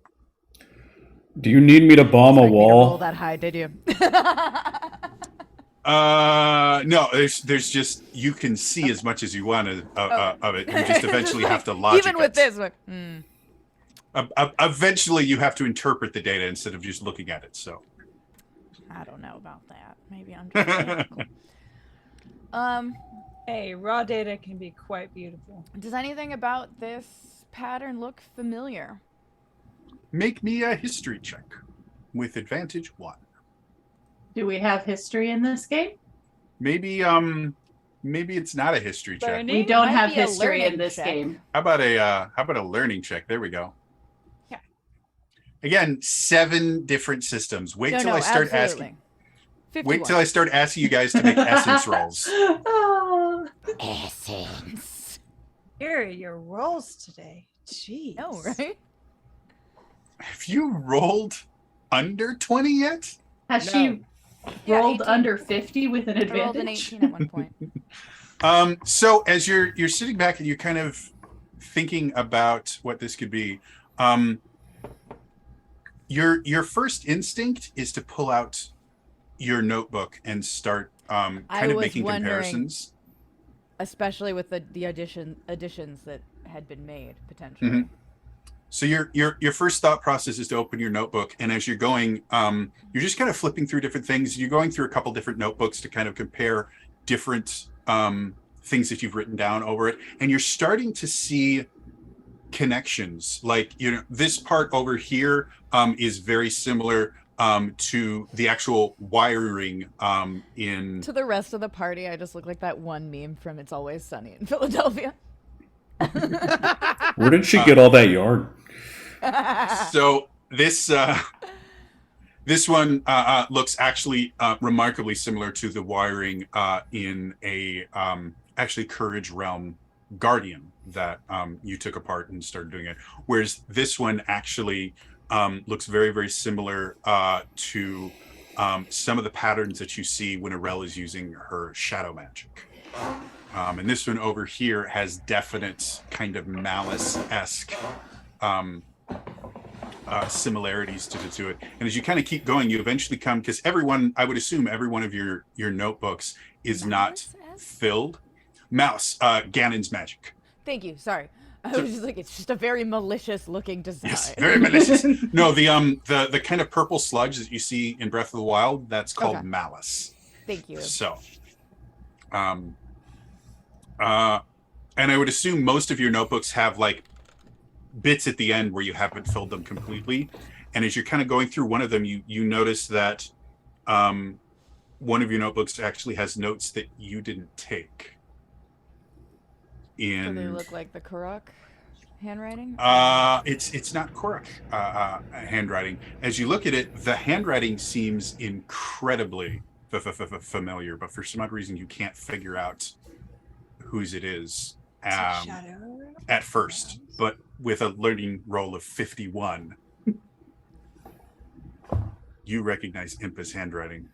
Do you need me to bomb a Expect me to roll wall? that high, did you? No, there's just, you can see as much as you want of it. You just eventually have to logic Even with it. this one. Eventually you have to interpret the data instead of just looking at it. So I don't know about that. Maybe I'm just skeptical. Hey, raw data can be quite beautiful. Does anything about this pattern look familiar? make me a history check with advantage 1. do we have history in this game? Maybe it's not a history check. Learning? We don't might have be a history in learning this check. game. How about a learning check? There we go. Yeah. Again, 7 different systems. Wait No, till no, I start absolutely. asking. 51. Wait till I start asking you guys to make essence rolls. Oh, Essence. Here are your rolls today. Jeez. No, right? Have you rolled under 20 yet? has No. she Yeah, rolled 18. under 50 with an I rolled an advantage? 18 at one point. So as you're sitting back and you're kind of thinking about what this could be, your first instinct is to pull out your notebook and start kind I of was making wondering- comparisons. Especially with the additions that had been made, potentially. Mhm. So your first thought process is to open your notebook, and as you're going, you're just kind of flipping through different things. You're going through a couple different notebooks to kind of compare different things that you've written down over it, and you're starting to see connections. Like, this part over here is very similar to the actual wiring in. To the rest of the party, I just look like that one meme from It's Always Sunny in Philadelphia. Where did she get all that yarn? So this one looks actually remarkably similar to the wiring in a actually Courage Realm Guardian that you took apart and started doing it. Whereas this one actually looks very, very similar to some of the patterns that you see when Arel is using her shadow magic. And this one over here has definite kind of malice-esque similarities to it. And as you kind of keep going, you eventually come, because everyone, I would assume every one of your notebooks is not filled. Mouse, Ganon's magic. Thank you. Sorry. I was just like, it's just a very malicious looking design. Yes, very malicious. No, the kind of purple sludge that you see in Breath of the Wild, that's called malice. Thank you. So, and I would assume most of your notebooks have like bits at the end where you haven't filled them completely. And as you're kind of going through one of them, you notice that one of your notebooks actually has notes that you didn't take. Do they look like the Kurok handwriting? It's not Korok handwriting. As you look at it, the handwriting seems incredibly familiar, but for some odd reason you can't figure out whose it is at first. But with a learning roll of 51, you recognize Impa's handwriting.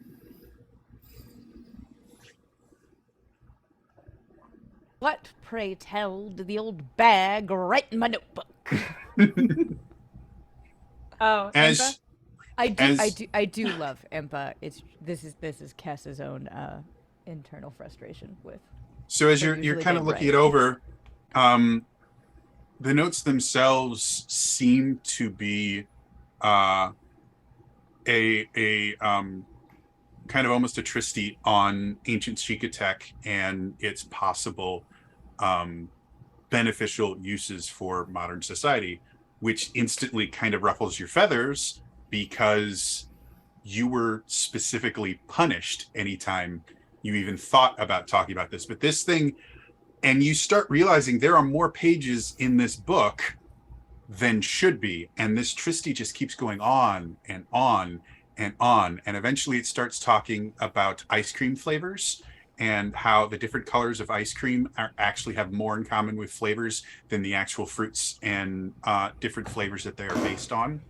What, pray tell, did the old bag write in my notebook? Oh, As I do love Impa. This is Kess's own internal frustration with. So as They're you're usually kind of big looking it over, the notes themselves seem to be a kind of almost a tristy on ancient Shikatech and its possible beneficial uses for modern society, which instantly kind of ruffles your feathers because you were specifically punished anytime you even thought about talking about this. But this thing, and you start realizing there are more pages in this book than should be, and this tristy just keeps going on and on and on, and eventually it starts talking about ice cream flavors and how the different colors of ice cream actually have more in common with flavors than the actual fruits and different flavors that they are based on.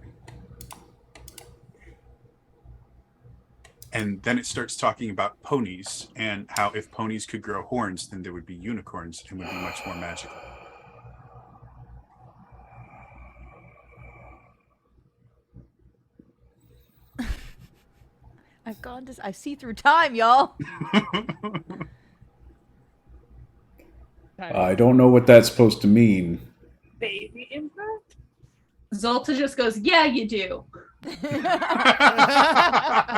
And then it starts talking about ponies and how if ponies could grow horns, then there would be unicorns and would be much more magical. I see through time, y'all. I don't know what that's supposed to mean. baby Impa? Zolta just goes, yeah, you do. It's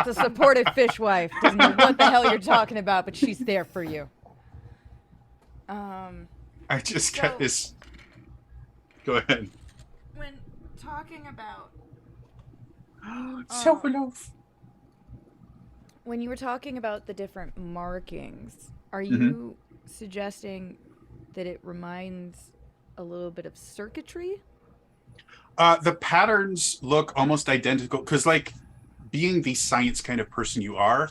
a supportive fishwife. Doesn't know what the hell you're talking about, but she's there for you. I just got this. Go ahead. When talking about Self-love. when you were talking about the different markings, are you suggesting that it reminds a little bit of circuitry? The patterns look almost identical because, like, being the science kind of person you are,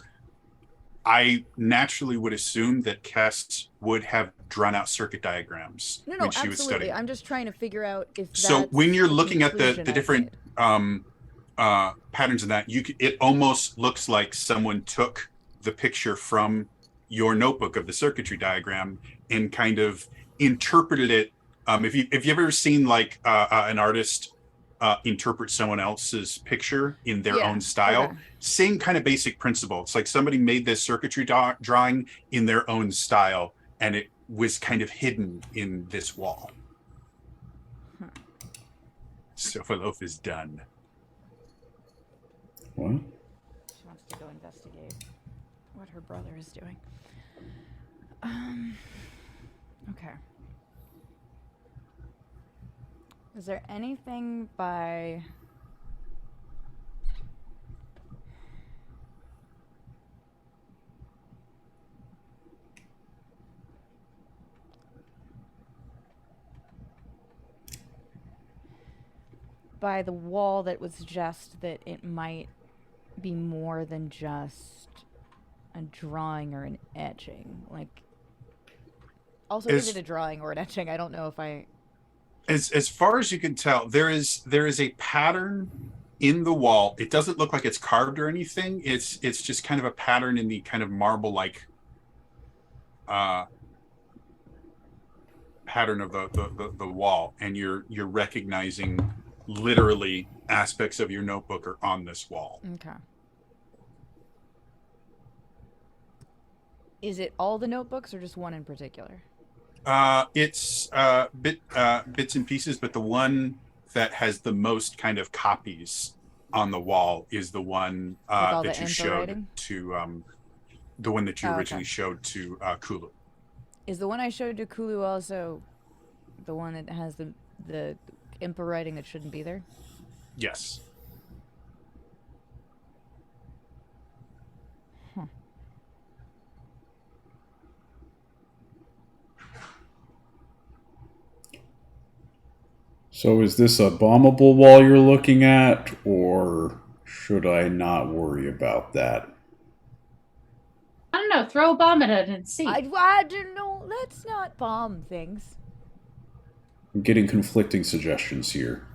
I naturally would assume that Kess would have drawn out circuit diagrams No, when she was absolutely. studying. I'm just trying to figure out if that's So when you're looking at the conclusion I different made. patterns in that, it almost looks like someone took the picture from your notebook of the circuitry diagram and kind of interpreted it. If you ever seen like an artist interpret someone else's picture in their own style, okay. Same kind of basic principle. It's like somebody made this circuitry drawing in their own style, and it was kind of hidden in this wall. Sophaloaf is done. What? She wants to go investigate what her brother is doing. Okay. Is there anything by the wall that would suggest that it might be more than just a drawing or an etching? Like, also, is it a drawing or an etching? I don't know if I... As far as you can tell, there is a pattern in the wall. It doesn't look like it's carved or anything. It's just kind of a pattern in the kind of marble like pattern of the wall, and you're recognizing literally aspects of your notebook are on this wall. Okay. Is it all the notebooks or just one in particular? It's bits and pieces, but the one that has the most kind of copies on the wall is the one all that the you info showed writing? to the one that you Oh, okay. originally showed to Kulu. Is the one I showed to Kulu also the one that has the Impa writing that shouldn't be there? Yes. So is this a bombable wall you're looking at, or should I not worry about that? I don't know. Throw a bomb at it and see. I don't know. Let's not bomb things. I'm getting conflicting suggestions here.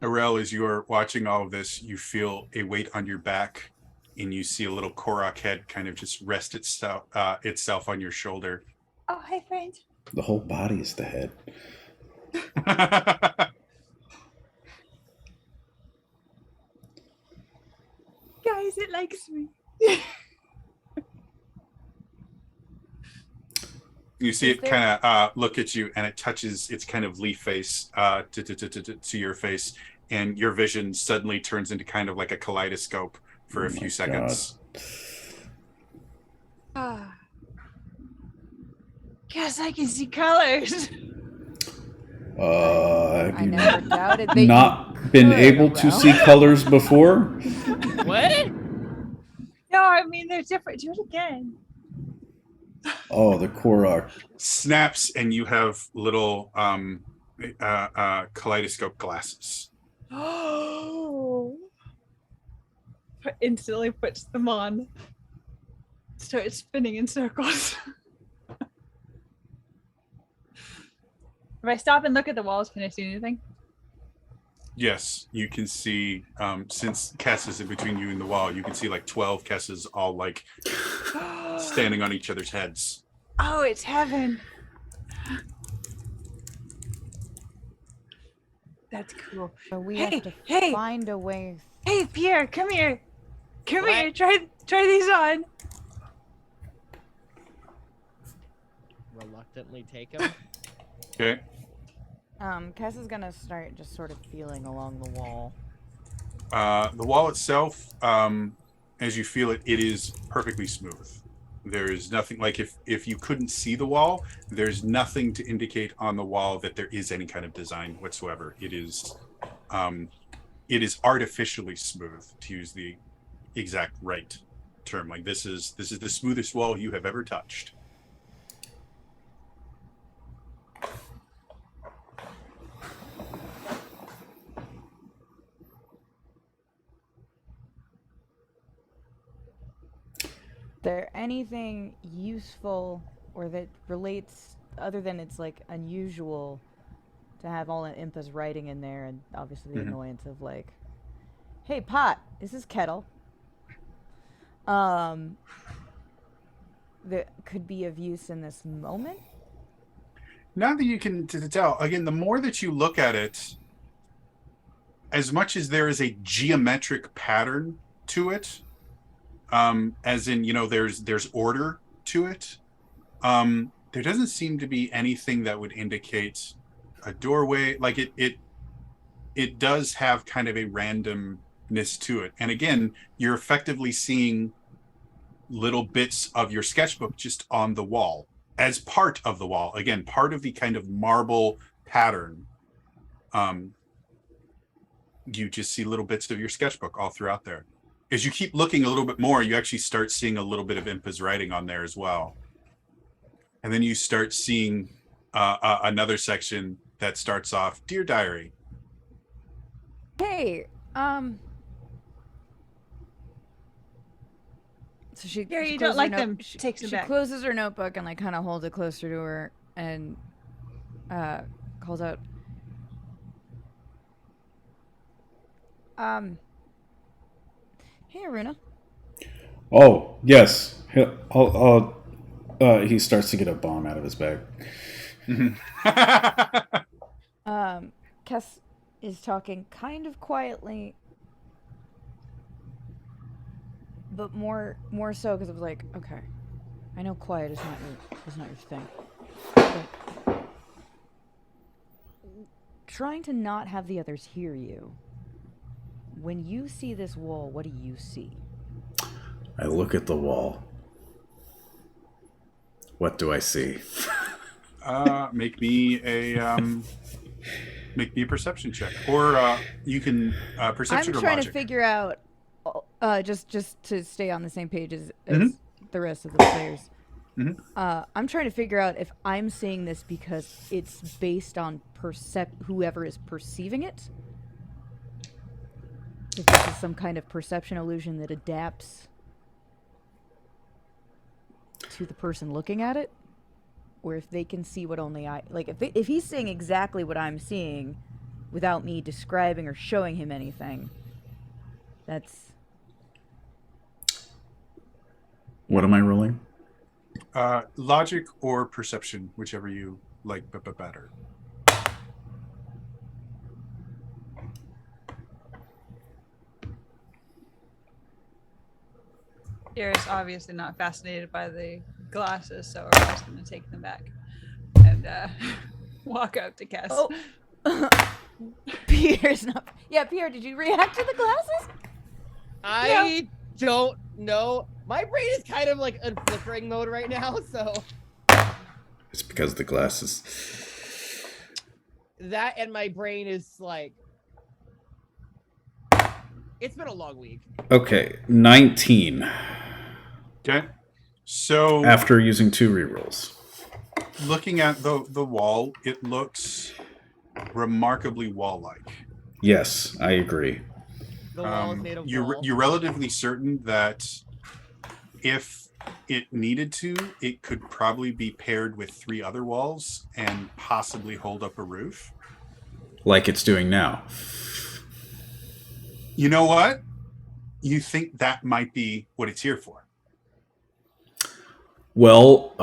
Arel, as you're watching all of this, you feel a weight on your back, and you see a little Korok head kind of just rest itself on your shoulder. Oh, hi, friend. The whole body is the head. Guys, it likes me. You see Is it there- kind of look at you, and it touches its kind of leaf face to your face, and your vision suddenly turns into kind of like a kaleidoscope for a Oh my few seconds. Ah. Guess I can see colors. Have I you never doubted that you not been could, able to Arel. see colors before? What? No, I mean they're different. Do it again. Oh, the Korok. Snaps, and you have little kaleidoscope glasses. Oh. Instantly puts them on. Starts spinning in circles. If I stop and look at the walls, can I see anything? Yes, you can see, since Kess is in between you and the wall, you can see like 12 Kesses all like standing on each other's heads. Oh, it's heaven. That's cool. So we Hey, have to hey. find a way. Hey, Pierre, come here. Come What? here. Try these on. Reluctantly take him. Okay. Kess is gonna start just sort of feeling along the wall. The wall itself, as you feel it, it is perfectly smooth. There is nothing, like if you couldn't see the wall, there's nothing to indicate on the wall that there is any kind of design whatsoever. It is artificially smooth, to use the exact right term. Like this is the smoothest wall you have ever touched. There anything useful or that relates other than it's like unusual to have all of Impa's writing in there, and obviously the Mhm. annoyance of like, hey Pot, this is Kettle. That could be of use in this moment. Now that you can tell, again, the more that you look at it, as much as there is a geometric pattern to it, as in, there's order to it, there doesn't seem to be anything that would indicate a doorway. Like it does have kind of a randomness to it. And again, you're effectively seeing little bits of your sketchbook just on the wall as part of the wall. Again, part of the kind of marble pattern. You just see little bits of your sketchbook all throughout there. As you keep looking a little bit more, you actually start seeing a little bit of Impa's writing on there as well. And then you start seeing another section that starts off, Dear Diary. Hey, so she Pierre, she you closes don't her like them. She, Takes them she back. closes her notebook and like kind of holds it closer to her and calls out, hey Aruna. Oh, yes. He starts to get a bomb out of his bag. Kess is talking kind of quietly, but more so because I was like, okay, I know quiet is not your thing, but trying to not have the others hear you. When you see this wall, what do you see? I look at the wall. What do I see? Make me a perception check, or you can perception I'm or trying logic. to figure out, just to stay on the same page as the rest of the players. I'm trying to figure out if I'm seeing this because it's based on whoever is perceiving it. If this is some kind of perception illusion that adapts to the person looking at it, or if they can see what only I like. If he's seeing exactly what I'm seeing, without me describing or showing him anything, that's. What am I rolling? Logic or perception, whichever you like better. Pierre's obviously not fascinated by the glasses, so we're just going to take them back and walk up to Kess. Oh. Pierre's not. Yeah, Pierre, did you react to the glasses? I don't know. My brain is kind of like in flickering mode right now, so. It's because of the glasses. That and my brain is like. It's been a long week. Okay, 19. Okay, so After using 2 rerolls. looking at the wall, it looks remarkably wall-like. Yes, I agree. The wall is made of wall. You're relatively certain that if it needed to, it could probably be paired with 3 other walls and possibly hold up a roof. Like it's doing now. You know what? You think that might be what it's here for? Well,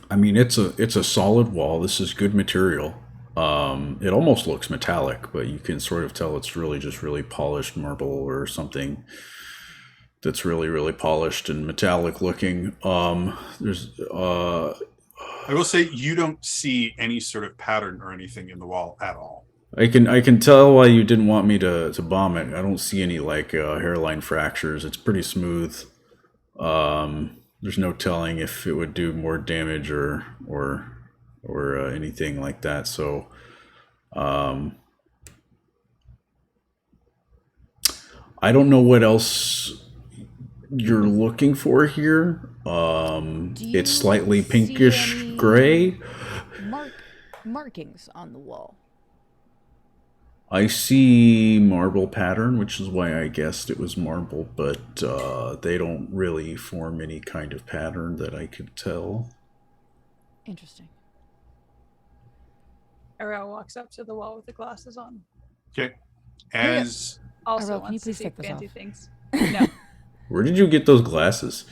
I mean, it's a solid wall. This is good material. It almost looks metallic, but you can sort of tell it's really just really polished marble or something that's really, really polished and metallic looking. There's I will say you don't see any sort of pattern or anything in the wall at all. I can tell why you didn't want me to bomb it. I don't see any like hairline fractures. It's pretty smooth. There's no telling if it would do more damage or anything like that. So, I don't know what else you're looking for here. It's slightly see pinkish any gray. Markings on the wall. I see marble pattern, which is why I guessed it was marble, but they don't really form any kind of pattern that I could tell. Interesting. Ariel walks up to the wall with the glasses on. Okay. As Also Ariel, can you wants to please see take this fancy off? things. No. Where did you get those glasses?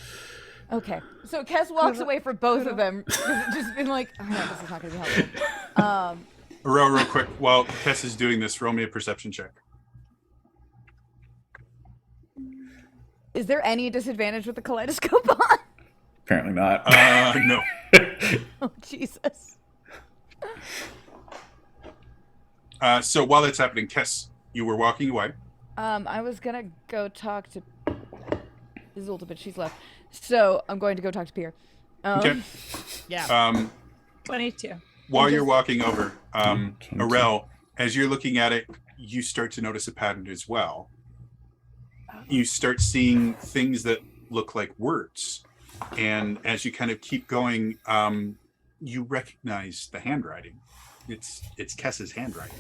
Okay, so Kess walks away for both of them. 'Cause it's just been like, oh no, this is not going to be helpful. real quick, while Tess is doing this, roll me a perception check. Is there any disadvantage with the kaleidoscope on? Apparently not. No. Oh, Jesus. So while that's happening, Tess, you were walking away. I was going to go talk to Zulta, but she's left. So I'm going to go talk to Pierre. Okay. Yeah. 22. While you're walking over, Arel, as you're looking at it, you start to notice a pattern as well. You start seeing things that look like words. And as you kind of keep going, you recognize the handwriting. It's Kess's handwriting.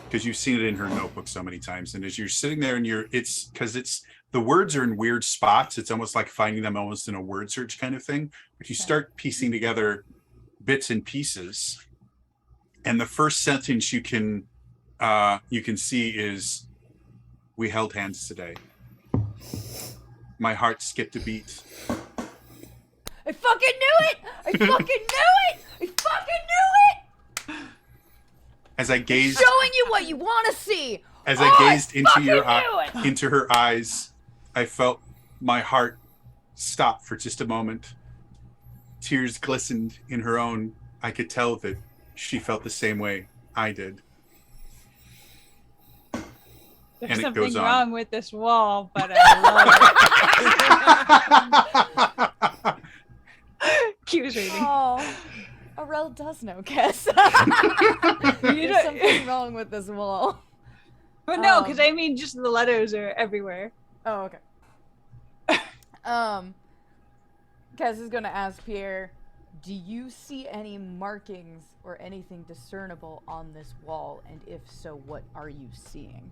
Because you've seen it in her notebook so many times. And as you're sitting there and the words are in weird spots. It's almost like finding them almost in a word search kind of thing. But you start piecing together bits and pieces, and the first sentence you can see is, "We held hands today. My heart skipped a beat." I fucking knew it! I fucking knew it! I fucking knew it! As I gazed, Showing you what you want to see. as Oh, I gazed into fucking your knew it! into her eyes, I felt my heart stop for just a moment. Tears glistened in her own. I could tell that she felt the same way I did. There's And it something goes on. wrong with this wall, but I love it. Keeps reading. Oh, Arel does know, Kess. You There's don't- something wrong with this wall. But no, because I mean, just the letters are everywhere. Oh, okay. Kess is gonna ask Pierre, do you see any markings or anything discernible on this wall? And if so, what are you seeing?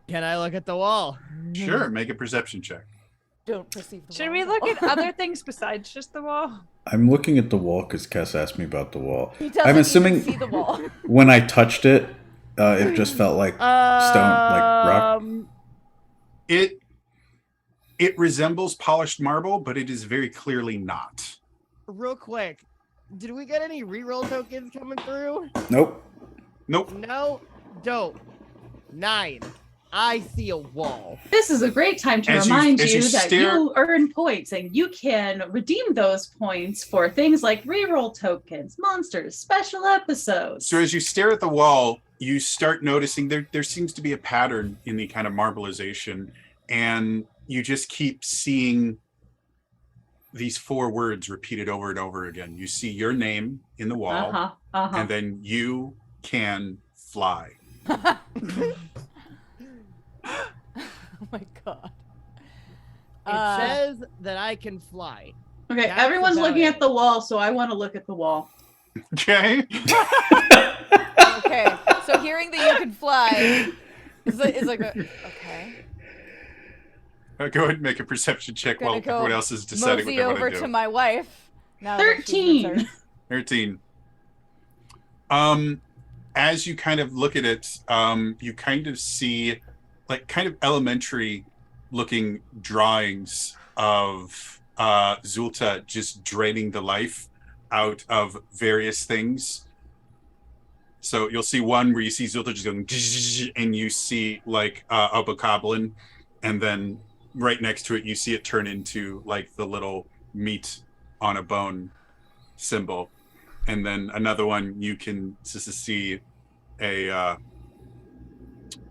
Can I look at the wall? Sure, make a perception check. Don't perceive the Should wall. we look at other things besides just the wall? I'm looking at the wall because Kess asked me about the wall. He doesn't I'm even assuming see the wall. when I touched it, it just felt like stone, like rock. It resembles polished marble, but it is very clearly not. Real quick, did we get any reroll tokens coming through? Nope. Nope. No? Dope. 9. I see a wall. This is a great time to As you- remind as you, you that stare- you earn points and you can redeem those points for things like reroll tokens, monsters, special episodes. So as you stare at the wall, you start noticing there seems to be a pattern in the kind of marbleization, and you just keep seeing these 4 words repeated over and over again. You see your name in the wall, and then you can fly. Oh my god. It says that I can fly. Okay, That's everyone's about looking it. at the wall, so I want to look at the wall. Okay. Okay, so hearing that you can fly is like a, okay. Go ahead and make a perception check Gonna while go everyone else is deciding what Mosey they want over to do. to my wife. Now that she's 13. returned. 13. As you kind of look at it, you kind of see like kind of elementary looking drawings of Zulta just draining the life out of various things. So you'll see one where you see Zulta just going and you see like a bokoblin, and then right next to it you see it turn into like the little meat on a bone symbol. And then another one you can just see a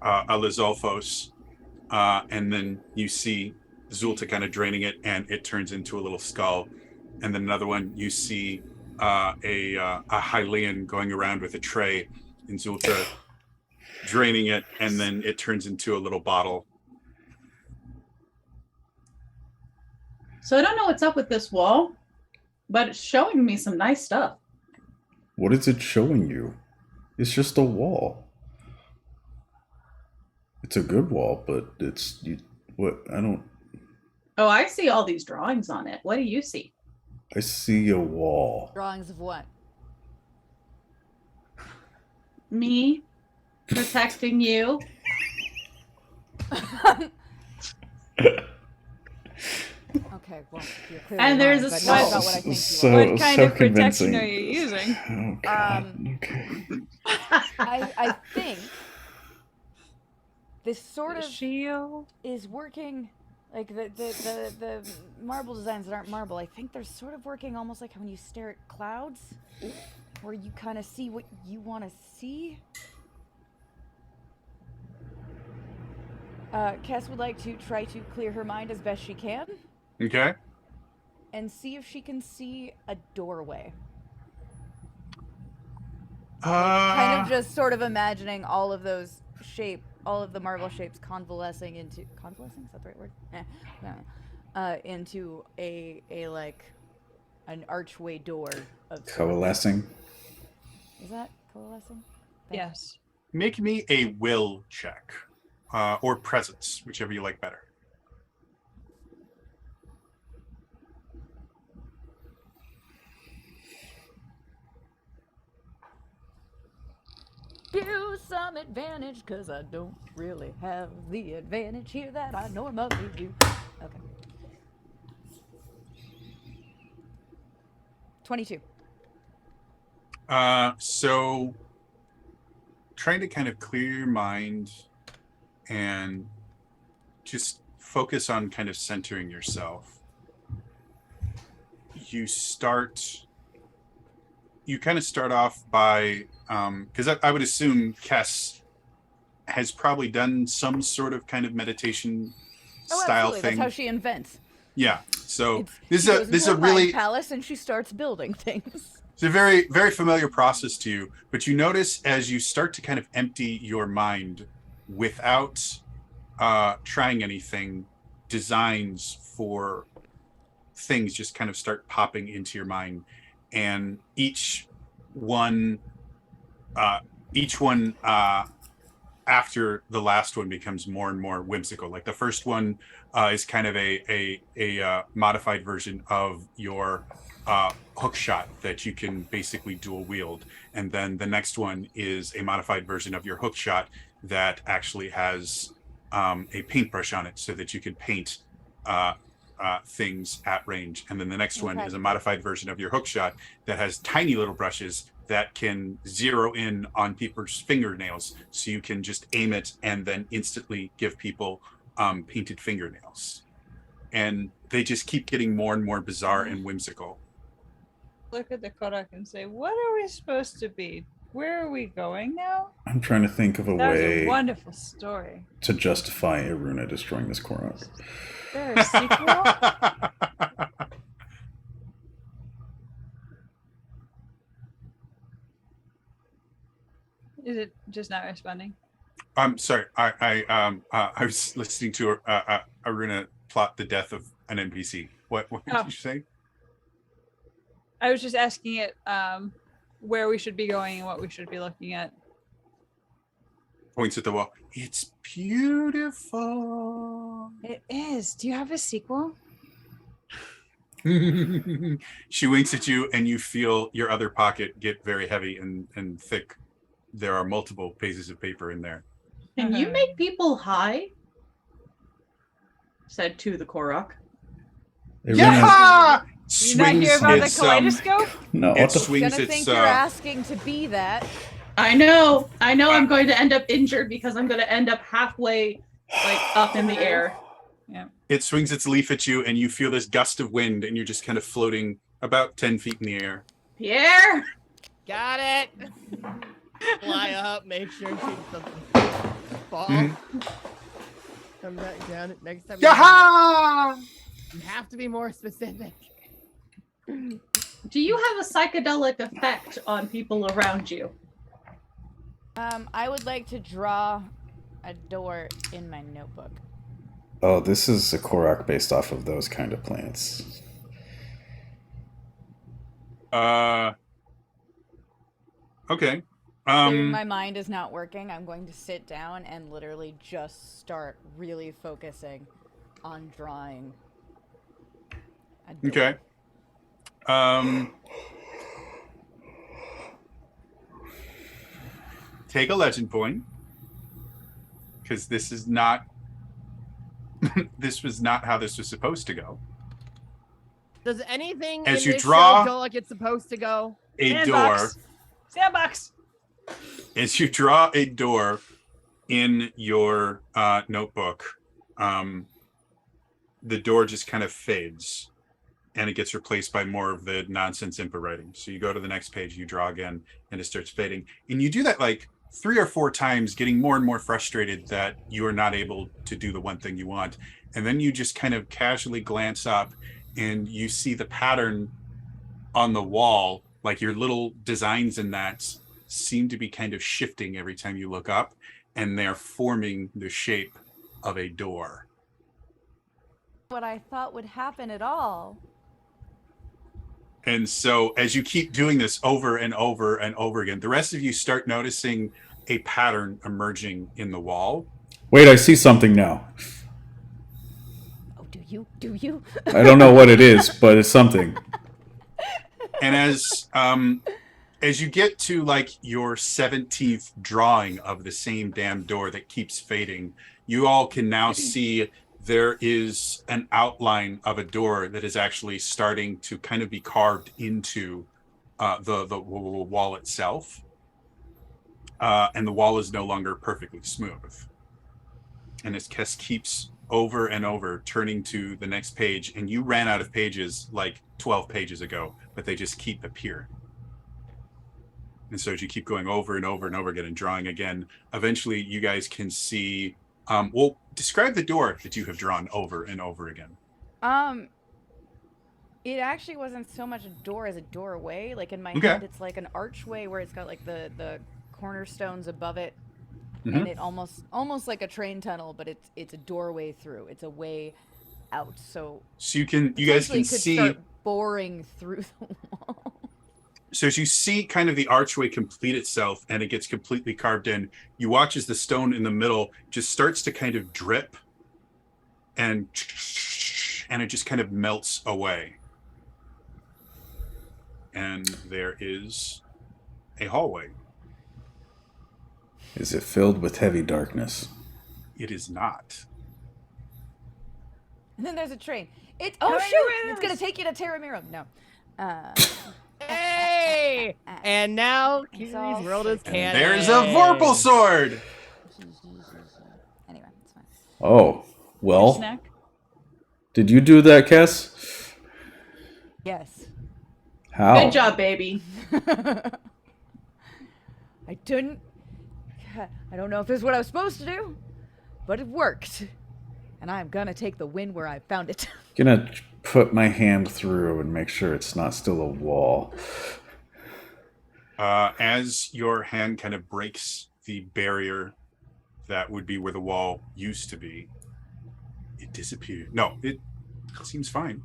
Lizolfos, and then you see Zulta kind of draining it, and it turns into a little skull. And then another one you see a Hylian going around with a tray, and Zulta draining it, and then it turns into a little bottle. So I don't know what's up with this wall, but it's showing me some nice stuff. What is it showing you? It's just a wall. It's a good wall, but it's what I don't. Oh, I see all these drawings on it. What do you see? I see a wall. Drawings of what? Me protecting you. Okay, well, you're clearly And there's lying, a but not switch. about what I think you So- are. What kind so of protection convincing. are you using? Oh god. Okay. I think this sort of Shield. is working. Like the marble designs that aren't marble, I think they're sort of working almost like when you stare at clouds, where you kind of see what you want to see. Kess would like to try to clear her mind as best she can Okay. and see if she can see a doorway. Kind of just sort of imagining all of those all of the marble shapes convalescing into convalescing. Is that the right word? No. Into a like an archway door of sorts. Coalescing. Is that coalescing? Yes. Make me a will check, or presence, whichever you like better. Do some advantage, cause I don't really have the advantage here that I normally do. Okay. 22. So trying to kind of clear your mind and just focus on kind of centering yourself. You kind of start off by, because I would assume Kess has probably done some sort of kind of meditation style absolutely. thing. That's how she invents. Yeah. So She goes this is into a really mind palace and she starts building things. it's a very, very familiar process to you, but you notice as you start to kind of empty your mind without trying anything, designs for things just kind of start popping into your mind, and each one after the last one becomes more and more whimsical. Like the first one is kind of a modified version of your hook shot that you can basically dual wield, and then the next one is a modified version of your hook shot that actually has a paintbrush on it so that you can paint things at range, and then the next one is a modified version of your hook shot that has tiny little brushes that can zero in on people's fingernails, so you can just aim it and then instantly give people painted fingernails, and they just keep getting more and more bizarre and whimsical. Look at the Kodak and say, "What are we supposed to be? Where are we going now?" I'm trying to think of a That was way a wonderful story. to justify Iruna destroying this Korok. Is there a sequel? Is it just not responding? I'm sorry. I was listening to Aruna plot the death of an NPC. What did you say? I was just asking it where we should be going and what we should be looking at. Points at the wall. It's beautiful. It is. Do you have a sequel? She winks at you, and you feel your other pocket get very heavy and thick. There are multiple pages of paper in there. Can you make people high? Said to the Korok. Yeah! You not hear about the its, kaleidoscope? No, it what the swings Gonna its think you're asking to be that. I know I'm going to end up injured because I'm going to end up halfway like up in the air. it swings its leaf at you, and you feel this gust of wind, and you're just kind of floating about 10 feet in the air. Pierre! Got it. Fly up, make sure she doesn't fall. Come back down next time. Yaha! You have to be more specific. Do you have a psychedelic effect on people around you? I would like to draw a door in my notebook. Oh, this is a Korok based off of those kind of plants. Okay. My mind is not working. I'm going to sit down and literally just start really focusing on drawing a door. Okay. Take a legend point, because this is not this was not how this was supposed to go. Does anything As in you this draw- show go like it's supposed to go? A Sandbox. door. Sandbox. As you draw a door in your notebook, the door just kind of fades, and it gets replaced by more of the nonsense impa writing. So you go to the next page, you draw again, and it starts fading. And you do that like 3 or 4 times, getting more and more frustrated that you are not able to do the one thing you want. And then you just kind of casually glance up, and you see the pattern on the wall, like your little designs in that seem to be kind of shifting every time you look up, and they're forming the shape of a door. What I thought would happen at all. And so as you keep doing this over and over and over again, the rest of you start noticing a pattern emerging in the wall. Wait, I see something now. Oh, do you? Do you? I don't know what it is, but it's something. And as you get to like your 17th drawing of the same damn door that keeps fading, you all can now see there is an outline of a door that is actually starting to kind of be carved into the wall itself. and the wall is no longer perfectly smooth. And as Kess keeps over and over turning to the next page, and you ran out of pages like 12 pages ago, but they just keep appearing. And so as you keep going over and over and over again and drawing again, eventually you guys can see, well, describe the door that you have drawn over and over again. It actually wasn't so much a door as a doorway. Like in my Okay. head, it's like an archway where it's got like the cornerstones above it, Mhm. and it almost like a train tunnel, but it's a doorway through. It's a way out. So So you guys potentially can could see, start boring through the wall. so as you see kind of the archway complete itself and it gets completely carved in, you watch as the stone in the middle just starts to kind of drip and it just kind of melts away. And there is a hallway. Is it filled with heavy darkness? It is not. And then there's a train. It's Coming oh shoot! with It's gonna us. take you to Terra Mirum. No. Hey! And now It's all Kiri's world is And canon. There's a Vorpal sword. Anyway, it's fine. Oh, well, Snack. did you do that, Kess? Yes. How? Good job, baby. I didn't. I don't know if this is what I was supposed to do, but it worked. And I'm gonna take the win where I found it. Gonna put my hand through and make sure it's not still a wall. As your hand kind of breaks the barrier that would be where the wall used to be, it disappeared. No, it seems fine.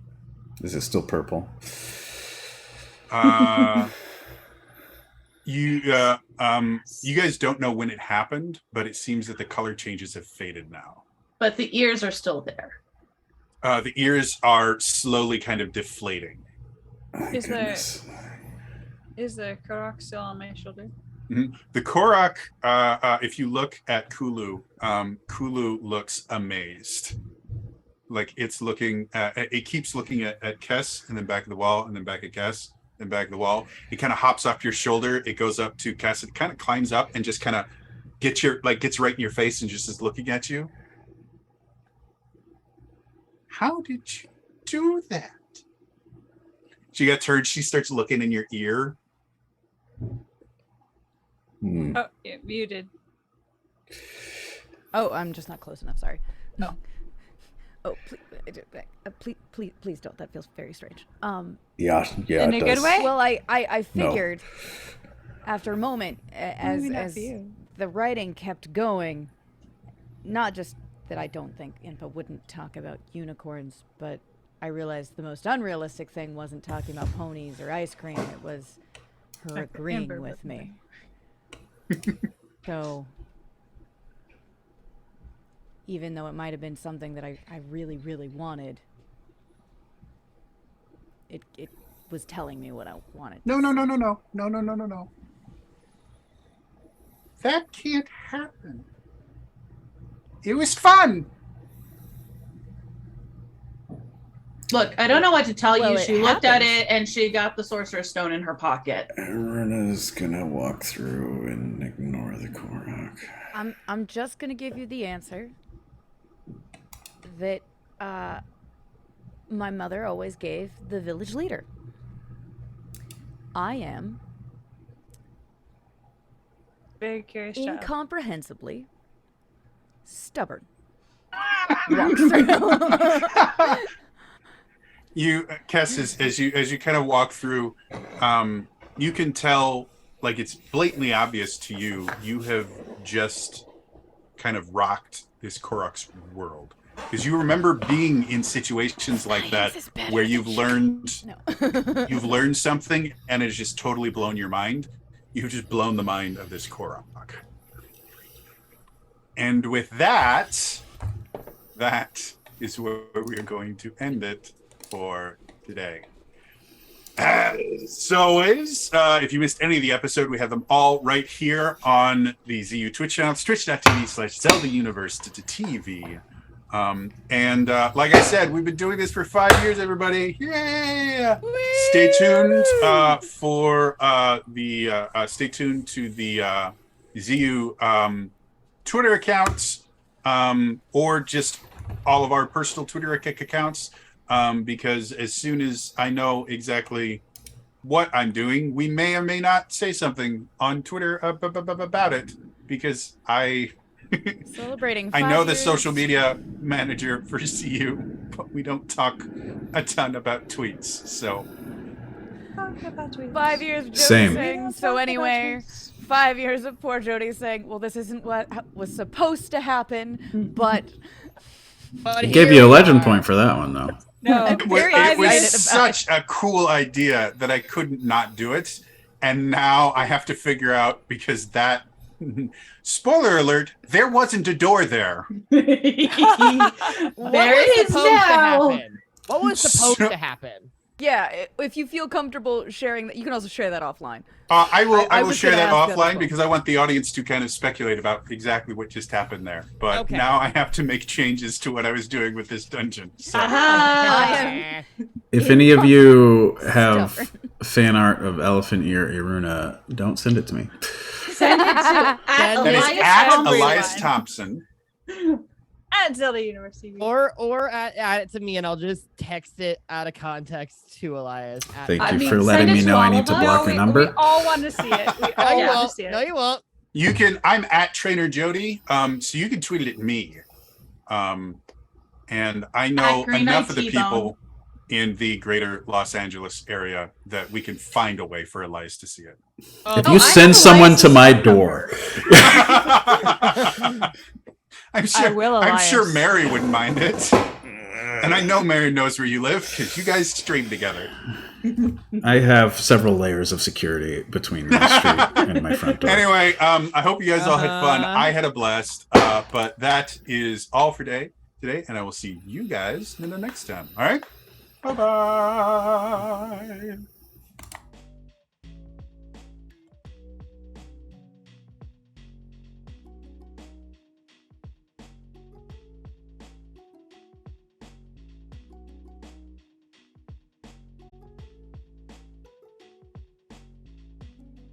Is it still purple? You guys don't know when it happened, but it seems that the color changes have faded now. But the ears are still there. The ears are slowly kind of deflating. My Is there- goodness. Is the Korok still on my shoulder? The Korok, if you look at Kulu, Kulu looks amazed. Like it's looking, it keeps looking at Kess and then back at the wall and then back at Kess and back at the wall. It kind of hops off your shoulder. It goes up to Kess. It kind of climbs up and just kind of gets right in your face and just is looking at you. How did you do that? She got turned. She starts looking in your ear. Hmm. Oh, yeah, muted. Oh, I'm just not close enough. Sorry. No. Oh, please don't. That feels very strange. Yeah, In it a does. good way? Well, I No. figured after a moment, as Maybe not for as you. the writing kept going, not just that I don't think Inpa wouldn't talk about unicorns, but I realized the most unrealistic thing wasn't talking about ponies or ice cream. It was her agreeing Amber with with me. So, even though it might have been something that I really, really wanted, it was telling me what I wanted. No. That can't happen. It was fun. Look, I don't know what to tell Well, you. it She looked at happens. it and she got the Sorcerer's Stone in her pocket. Rena's gonna walk through and ignore the Korok. I'm just gonna give you the answer that my mother always gave the village leader. I am Very curious child. incomprehensibly stubborn. Walks through. You, Kess, as you kind of walk through, you can tell, like it's blatantly obvious to you. You have just kind of rocked this Korok's world because you remember being in situations like that This is better where than you've learned No. you've learned something and it's just totally blown your mind. You've just blown the mind of this Korok. And with that, that is where we are going to end it for today. As always, if you missed any of the episode, we have them all right here on the ZU Twitch channel. It's twitch.tv/Zelda Universe TV. And like I said, we've been doing this for 5 years, everybody. Yeah. Stay tuned stay tuned to the ZU Twitter accounts, or just all of our personal Twitter accounts, because as soon as I know exactly what I'm doing, we may or may not say something on Twitter about it, because Celebrating. I 5 know the years. social media manager for CU, but we don't talk a ton about tweets. So 5 years of Jody Same. saying, so anyway, 5 years of poor Jody saying, well, this isn't what was supposed to happen, but But Gave here you a we legend are. point for that one, though. No, I'm Well, very it was excited about such a cool idea that I couldn't not do it. And now I have to figure out, because that spoiler alert, there wasn't a door there. What There was is supposed to now. happen? What was supposed So- to happen? yeah, if you feel comfortable sharing that, you can also share that offline. I will I will was share gonna that ask that as offline well. because I want the audience to kind of speculate about exactly what just happened there. But Okay. now I have to make changes to what I was doing with this dungeon. So Aha. If any of you have Stubborn. fan art of Elephant Ear Iruna, don't send it to me. Send it to at That that is Elias at Thompson. Elias Thompson. at Zelda University. Or add it to me, and I'll just text it out of context to Elias. Thank I you mean, for send letting it me to know I all need of to us. block No, your we number. all want to see it. We No, all you want to won't. see it. No, you won't. You can. I'm at Trainer Jody. So you can tweet it at me. And I know At Green enough Eye of the T-Bone. people in the greater Los Angeles area that we can find a way for Elias to see it. If Oh, you I send have someone Elias's to my phone door, I'm sure. will, I'm sure Elias. Mary wouldn't mind it. And I know Mary knows where you live because you guys stream together. I have several layers of security between my street and my front door. Anyway, I hope you guys all had fun. Uh-huh. I had a blast. But that is all for today, and I will see you guys in the next time. All right. Bye bye.